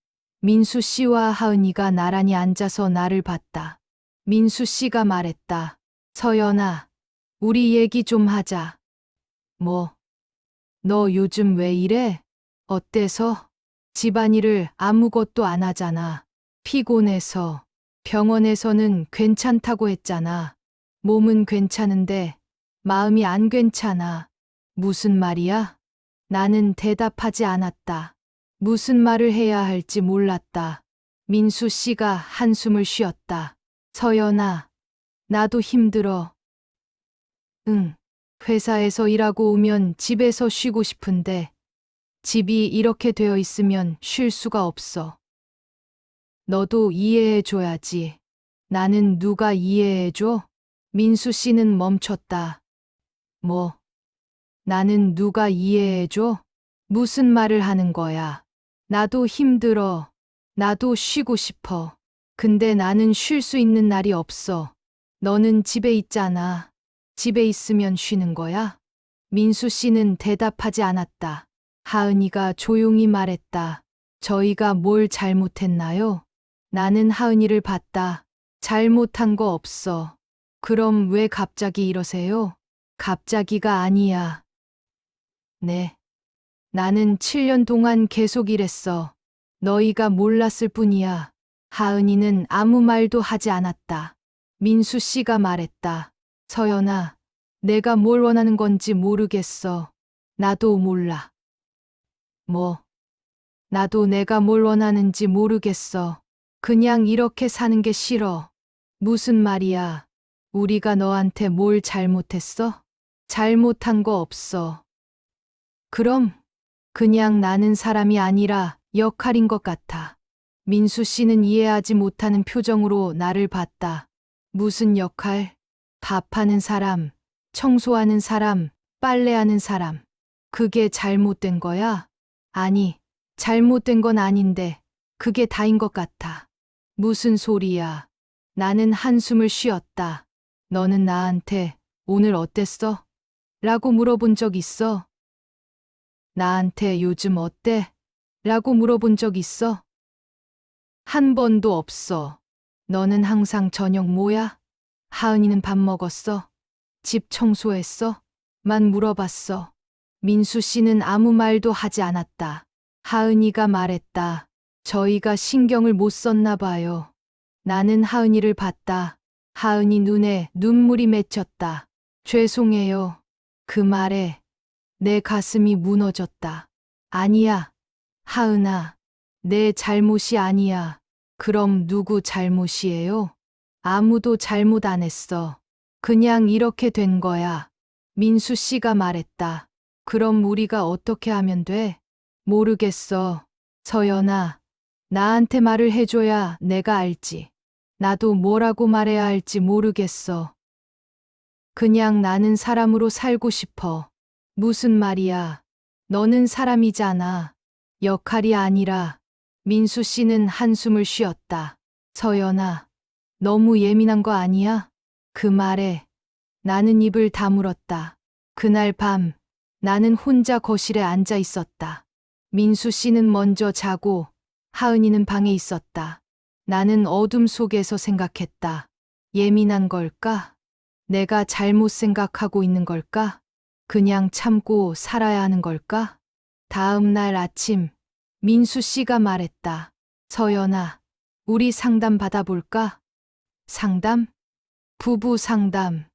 민수 씨와 하은이가 나란히 앉아서 나를 봤다. 민수 씨가 말했다. 서연아, 우리 얘기 좀 하자. 뭐? 너 요즘 왜 이래? 어때서? 집안일을 아무것도 안 하잖아. 피곤해서. 병원에서는 괜찮다고 했잖아. 몸은 괜찮은데 마음이 안 괜찮아. 무슨 말이야? 나는 대답하지 않았다. 무슨 말을 해야 할지 몰랐다. 민수 씨가 한숨을 쉬었다. 서연아, 나도 힘들어. 응. 회사에서 일하고 오면 집에서 쉬고 싶은데 집이 이렇게 되어 있으면 쉴 수가 없어. 너도 이해해 줘야지. 나는 누가 이해해 줘? 민수 씨는 멈췄다. 뭐? 나는 누가 이해해 줘? 무슨 말을 하는 거야? 나도 힘들어. 나도 쉬고 싶어. 근데 나는 쉴 수 있는 날이 없어. 너는 집에 있잖아. 집에 있으면 쉬는 거야? 민수 씨는 대답하지 않았다. 하은이가 조용히 말했다. 저희가 뭘 잘못했나요? 나는 하은이를 봤다. 잘못한 거 없어. 그럼 왜 갑자기 이러세요? 갑자기가 아니야. 네. 나는 7년 동안 계속 일했어. 너희가 몰랐을 뿐이야. 하은이는 아무 말도 하지 않았다. 민수 씨가 말했다. 서연아, 내가 뭘 원하는 건지 모르겠어. 나도 몰라. 뭐? 나도 내가 뭘 원하는지 모르겠어. 그냥 이렇게 사는 게 싫어. 무슨 말이야? 우리가 너한테 뭘 잘못했어? 잘못한 거 없어. 그럼 그냥 나는 사람이 아니라 역할인 것 같아. 민수 씨는 이해하지 못하는 표정으로 나를 봤다. 무슨 역할? 밥하는 사람, 청소하는 사람, 빨래하는 사람. 그게 잘못된 거야? 아니, 잘못된 건 아닌데, 그게 다인 것 같아. 무슨 소리야? 나는 한숨을 쉬었다. 너는 나한테 오늘 어땠어? 라고 물어본 적 있어? 나한테 요즘 어때? 라고 물어본 적 있어? 한 번도 없어. 너는 항상 저녁 뭐야? 하은이는 밥 먹었어? 집 청소했어? 만 물어봤어. 민수 씨는 아무 말도 하지 않았다. 하은이가 말했다. 저희가 신경을 못 썼나 봐요. 나는 하은이를 봤다. 하은이 눈에 눈물이 맺혔다. 죄송해요. 그 말에 내 가슴이 무너졌다. 아니야. 하은아, 내 잘못이 아니야. 그럼 누구 잘못이에요? 아무도 잘못 안 했어. 그냥 이렇게 된 거야. 민수 씨가 말했다. 그럼 우리가 어떻게 하면 돼? 모르겠어. 서연아, 나한테 말을 해줘야 내가 알지. 나도 뭐라고 말해야 할지 모르겠어. 그냥 나는 사람으로 살고 싶어. 무슨 말이야? 너는 사람이잖아. 역할이 아니라. 민수 씨는 한숨을 쉬었다. 서연아, 너무 예민한 거 아니야? 그 말에 나는 입을 다물었다. 그날 밤 나는 혼자 거실에 앉아 있었다. 민수 씨는 먼저 자고 하은이는 방에 있었다. 나는 어둠 속에서 생각했다. 예민한 걸까? 내가 잘못 생각하고 있는 걸까? 그냥 참고 살아야 하는 걸까? 다음 날 아침, 민수 씨가 말했다. 서연아, 우리 상담 받아볼까? 상담? 부부 상담.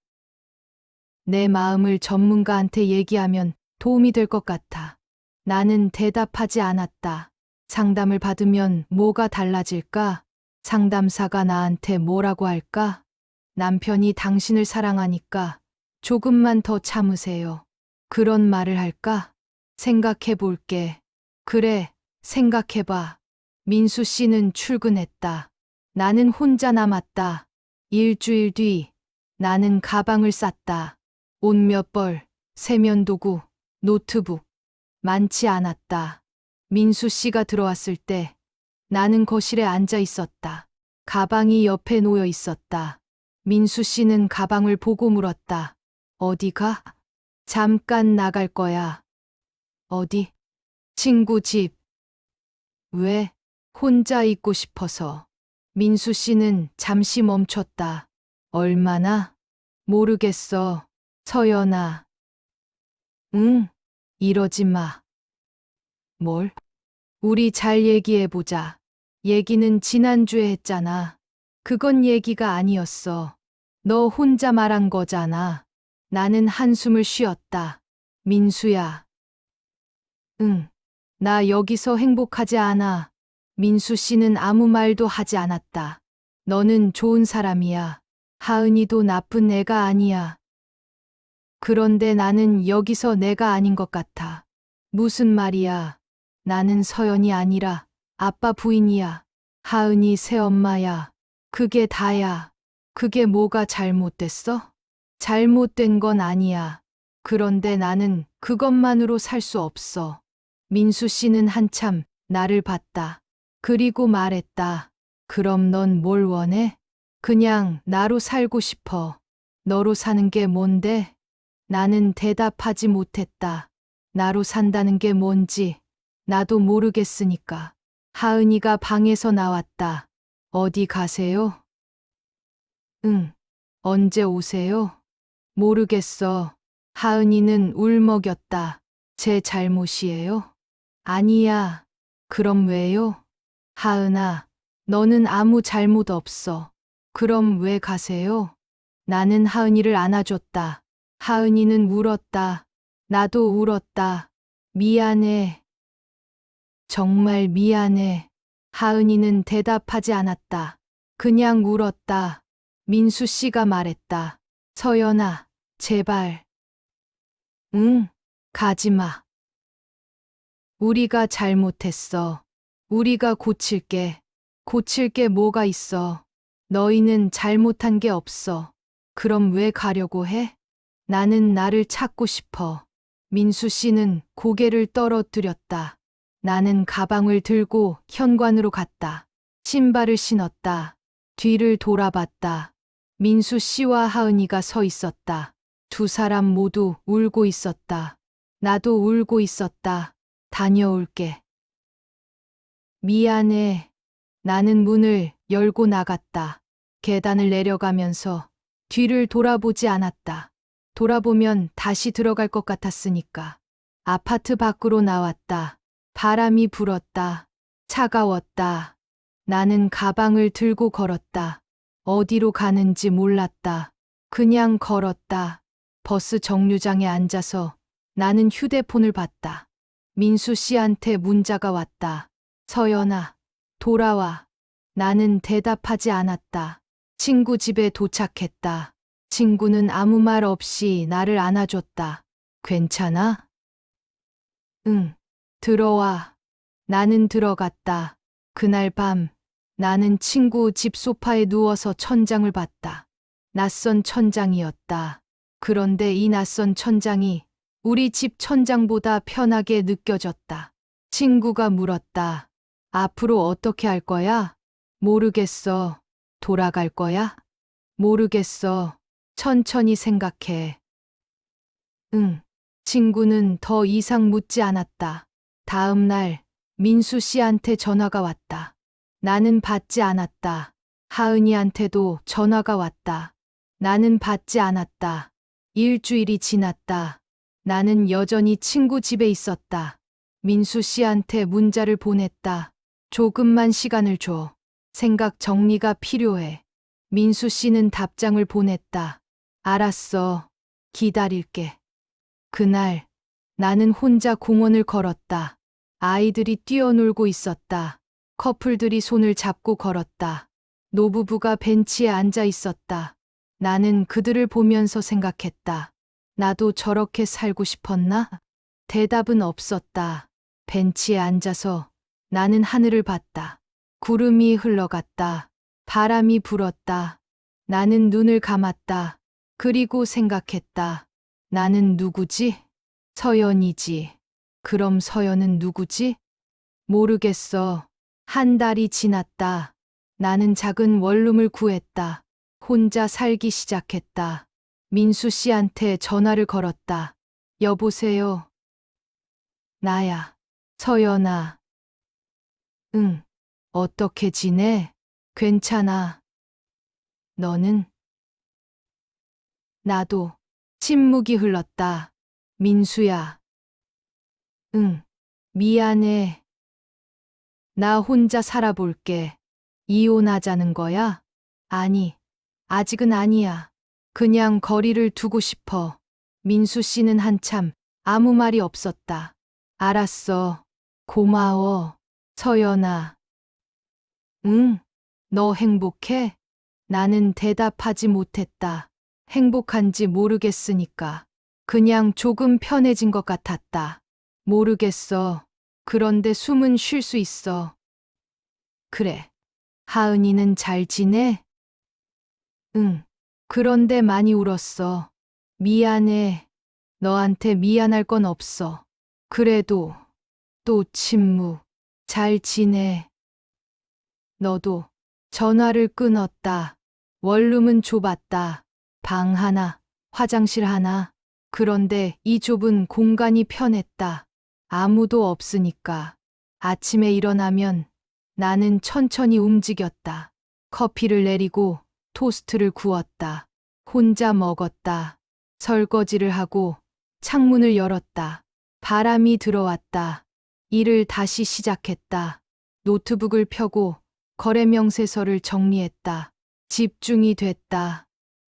내 마음을 전문가한테 얘기하면 도움이 될 것 같아. 나는 대답하지 않았다. 상담을 받으면 뭐가 달라질까? 상담사가 나한테 뭐라고 할까? 남편이 당신을 사랑하니까 조금만 더 참으세요. 그런 말을 할까? 생각해 볼게. 그래, 생각해봐. 민수 씨는 출근했다. 나는 혼자 남았다. 일주일 뒤 나는 가방을 쌌다. 옷 몇 벌, 세면도구, 노트북. 많지 않았다. 민수 씨가 들어왔을 때 나는 거실에 앉아 있었다. 가방이 옆에 놓여 있었다. 민수 씨는 가방을 보고 물었다. 어디 가? 잠깐 나갈 거야. 어디? 친구 집. 왜? 혼자 있고 싶어서. 민수 씨는 잠시 멈췄다. 얼마나? 모르겠어. 서연아. 응, 이러지 마. 뭘? 우리 잘 얘기해보자. 얘기는 지난주에 했잖아. 그건 얘기가 아니었어. 너 혼자 말한 거잖아. 나는 한숨을 쉬었다. 민수야. 응. 나 여기서 행복하지 않아. 민수 씨는 아무 말도 하지 않았다. 너는 좋은 사람이야. 하은이도 나쁜 애가 아니야. 그런데 나는 여기서 내가 아닌 것 같아. 무슨 말이야. 나는 서연이 아니라 아빠 부인이야. 하은이 새엄마야. 그게 다야. 그게 뭐가 잘못됐어? 잘못된 건 아니야. 그런데 나는 그것만으로 살 수 없어. 민수 씨는 한참 나를 봤다. 그리고 말했다. 그럼 넌 뭘 원해? 그냥 나로 살고 싶어. 너로 사는 게 뭔데? 나는 대답하지 못했다. 나로 산다는 게 뭔지 나도 모르겠으니까. 하은이가 방에서 나왔다. 어디 가세요? 응. 언제 오세요? 모르겠어. 하은이는 울먹였다. 제 잘못이에요? 아니야. 그럼 왜요? 하은아, 너는 아무 잘못 없어. 그럼 왜 가세요? 나는 하은이를 안아줬다. 하은이는 울었다. 나도 울었다. 미안해. 정말 미안해. 하은이는 대답하지 않았다. 그냥 울었다. 민수 씨가 말했다. 서연아, 제발. 응, 가지 마. 우리가 잘못했어. 우리가 고칠게. 고칠 게 뭐가 있어. 너희는 잘못한 게 없어. 그럼 왜 가려고 해? 나는 나를 찾고 싶어. 민수 씨는 고개를 떨어뜨렸다. 나는 가방을 들고 현관으로 갔다. 신발을 신었다. 뒤를 돌아봤다. 민수 씨와 하은이가 서 있었다. 두 사람 모두 울고 있었다. 나도 울고 있었다. 다녀올게. 미안해. 나는 문을 열고 나갔다. 계단을 내려가면서 뒤를 돌아보지 않았다. 돌아보면 다시 들어갈 것 같았으니까. 아파트 밖으로 나왔다. 바람이 불었다. 차가웠다. 나는 가방을 들고 걸었다. 어디로 가는지 몰랐다. 그냥 걸었다. 버스 정류장에 앉아서 나는 휴대폰을 봤다. 민수 씨한테 문자가 왔다. 서연아, 돌아와. 나는 대답하지 않았다. 친구 집에 도착했다. 친구는 아무 말 없이 나를 안아줬다. 괜찮아? 응. 들어와. 나는 들어갔다. 그날 밤 나는 친구 집 소파에 누워서 천장을 봤다. 낯선 천장이었다. 그런데 이 낯선 천장이 우리 집 천장보다 편하게 느껴졌다. 친구가 물었다. 앞으로 어떻게 할 거야? 모르겠어. 돌아갈 거야? 모르겠어. 천천히 생각해. 응. 친구는 더 이상 묻지 않았다. 다음 날 민수 씨한테 전화가 왔다. 나는 받지 않았다. 하은이한테도 전화가 왔다. 나는 받지 않았다. 일주일이 지났다. 나는 여전히 친구 집에 있었다. 민수 씨한테 문자를 보냈다. 조금만 시간을 줘. 생각 정리가 필요해. 민수 씨는 답장을 보냈다. 알았어. 기다릴게. 그날 나는 혼자 공원을 걸었다. 아이들이 뛰어놀고 있었다. 커플들이 손을 잡고 걸었다. 노부부가 벤치에 앉아 있었다. 나는 그들을 보면서 생각했다. 나도 저렇게 살고 싶었나? 대답은 없었다. 벤치에 앉아서 나는 하늘을 봤다. 구름이 흘러갔다. 바람이 불었다. 나는 눈을 감았다. 그리고 생각했다. 나는 누구지? 서연이지. 그럼 서연은 누구지? 모르겠어. 한 달이 지났다. 나는 작은 원룸을 구했다. 혼자 살기 시작했다. 민수 씨한테 전화를 걸었다. 여보세요. 나야. 서연아. 응. 어떻게 지내? 괜찮아. 너는? 나도. 침묵이 흘렀다. 민수야. 응. 미안해. 나 혼자 살아볼게. 이혼하자는 거야? 아니. 아직은 아니야. 그냥 거리를 두고 싶어. 민수 씨는 한참 아무 말이 없었다. 알았어. 고마워. 서연아. 응. 너 행복해? 나는 대답하지 못했다. 행복한지 모르겠으니까. 그냥 조금 편해진 것 같았다. 모르겠어. 그런데 숨은 쉴 수 있어. 그래. 하은이는 잘 지내? 응. 그런데 많이 울었어. 미안해. 너한테 미안할 건 없어. 그래도 또 침묵. 잘 지내. 너도. 전화를 끊었다. 원룸은 좁았다. 방 하나, 화장실 하나. 그런데 이 좁은 공간이 편했다. 아무도 없으니까. 아침에 일어나면 나는 천천히 움직였다. 커피를 내리고 토스트를 구웠다. 혼자 먹었다. 설거지를 하고 창문을 열었다. 바람이 들어왔다. 일을 다시 시작했다. 노트북을 펴고 거래 명세서를 정리했다. 집중이 됐다.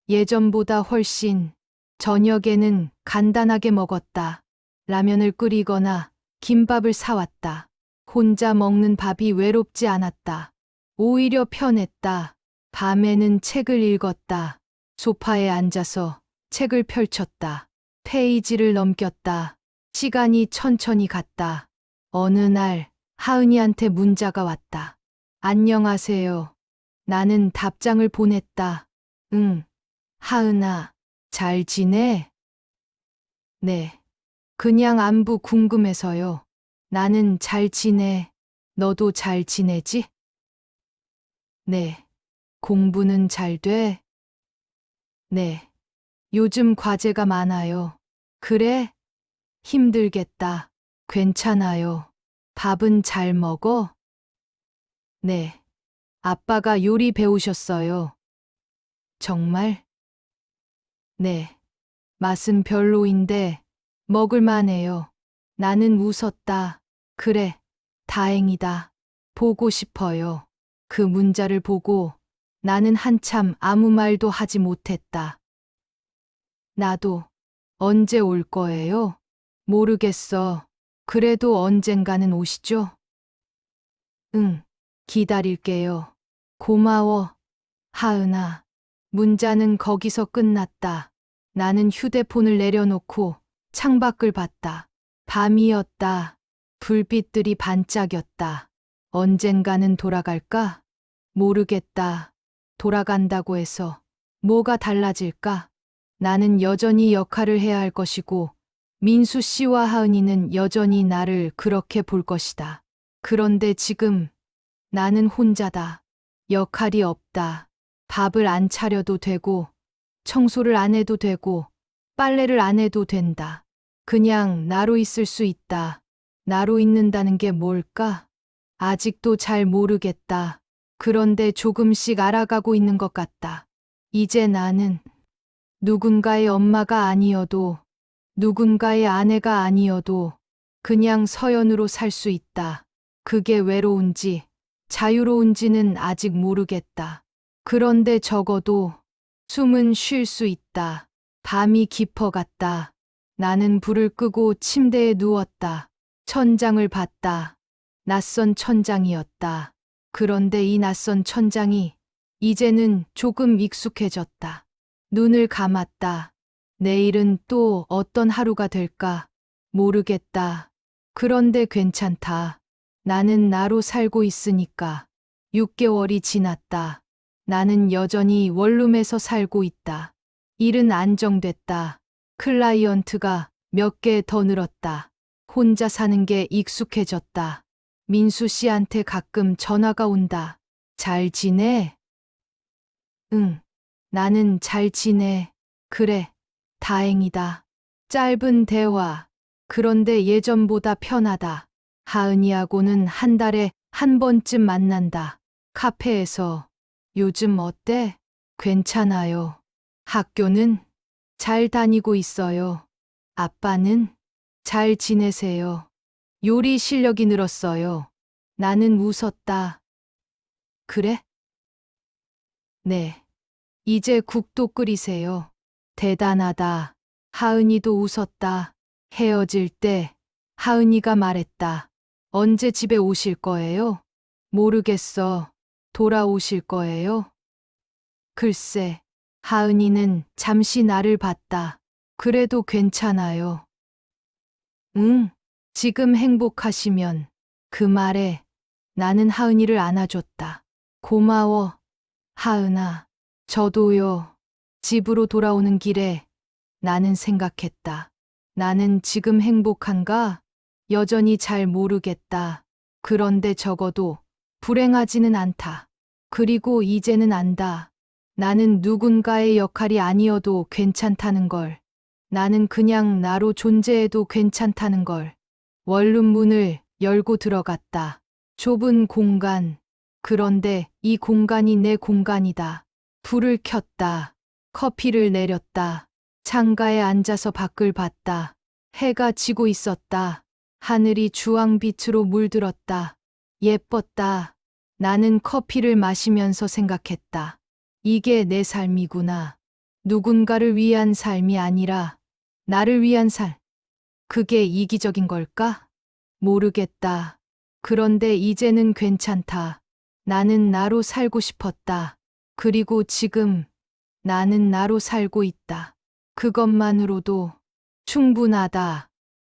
예전보다 훨씬. 저녁에는 간단하게 먹었다. 라면을 끓이거나 김밥을 사왔다. 혼자 먹는 밥이 외롭지 않았다. 오히려 편했다. 밤에는 책을 읽었다. 소파에 앉아서 책을 펼쳤다. 페이지를 넘겼다. 시간이 천천히 갔다. 어느 날 하은이한테 문자가 왔다. 안녕하세요. 나는 답장을 보냈다. 응. 하은아, 잘 지내? 네. 그냥 안부 궁금해서요. 나는 잘 지내. 너도 잘 지내지? 네. 공부는 잘 돼? 네. 요즘 과제가 많아요. 그래? 힘들겠다. 괜찮아요. 밥은 잘 먹어? 네. 아빠가 요리 배우셨어요. 정말? 네. 맛은 별로인데 먹을만해요. 나는 웃었다. 그래. 다행이다. 보고 싶어요. 그 문자를 보고 나는 한참 아무 말도 하지 못했다. 나도. 언제 올 거예요? 모르겠어. 그래도 언젠가는 오시죠? 응. 기다릴게요. 고마워. 하은아. 문자는 거기서 끝났다. 나는 휴대폰을 내려놓고 창밖을 봤다. 밤이었다. 불빛들이 반짝였다. 언젠가는 돌아갈까? 모르겠다. 돌아간다고 해서 뭐가 달라질까? 나는 여전히 역할을 해야 할 것이고, 민수 씨와 하은이는 여전히 나를 그렇게 볼 것이다. 그런데 지금 나는 혼자다. 역할이 없다. 밥을 안 차려도 되고, 청소를 안 해도 되고, 빨래를 안 해도 된다. 그냥 나로 있을 수 있다. 나로 있는다는 게 뭘까? 아직도 잘 모르겠다. 그런데 조금씩 알아가고 있는 것 같다. 이제 나는 누군가의 엄마가 아니어도, 누군가의 아내가 아니어도 그냥 서연으로 살 수 있다. 그게 외로운지 자유로운지는 아직 모르겠다. 그런데 적어도 숨은 쉴 수 있다. 밤이 깊어갔다. 나는 불을 끄고 침대에 누웠다. 천장을 봤다. 낯선 천장이었다. 그런데 이 낯선 천장이 이제는 조금 익숙해졌다. 눈을 감았다. 내일은 또 어떤 하루가 될까? 모르겠다. 그런데 괜찮다. 나는 나로 살고 있으니까. 6개월이 지났다. 나는 여전히 원룸에서 살고 있다. 일은 안정됐다. 클라이언트가 몇 개 더 늘었다. 혼자 사는 게 익숙해졌다. 민수 씨한테 가끔 전화가 온다. 잘 지내? 응. 나는 잘 지내. 그래. 다행이다. 짧은 대화. 그런데 예전보다 편하다. 하은이하고는 한 달에 한 번쯤 만난다. 카페에서. 요즘 어때? 괜찮아요. 학교는 잘 다니고 있어요. 아빠는 잘 지내세요. 요리 실력이 늘었어요. 나는 웃었다. 그래? 네. 이제 국도 끓이세요. 대단하다. 하은이도 웃었다. 헤어질 때 하은이가 말했다. 언제 집에 오실 거예요? 모르겠어. 돌아오실 거예요? 글쎄, 하은이는 잠시 나를 봤다. 그래도 괜찮아요. 응, 지금 행복하시면. 그 말에 나는 하은이를 안아줬다. 고마워, 하은아. 저도요. 집으로 돌아오는 길에 나는 생각했다. 나는 지금 행복한가? 여전히 잘 모르겠다. 그런데 적어도 불행하지는 않다. 그리고 이제는 안다. 나는 누군가의 역할이 아니어도 괜찮다는 걸. 나는 그냥 나로 존재해도 괜찮다는 걸. 원룸 문을 열고 들어갔다. 좁은 공간. 그런데 이 공간이 내 공간이다. 불을 켰다. 커피를 내렸다. 창가에 앉아서 밖을 봤다. 해가 지고 있었다. 하늘이 주황빛으로 물들었다. 예뻤다. 나는 커피를 마시면서 생각했다. 이게 내 삶이구나. 누군가를 위한 삶이 아니라 나를 위한 삶. 그게 이기적인 걸까? 모르겠다. 그런데 이제는 괜찮다. 나는 나로 살고 싶었다. 그리고 지금 나는 나로 살고 있다. 그것만으로도 충분하다.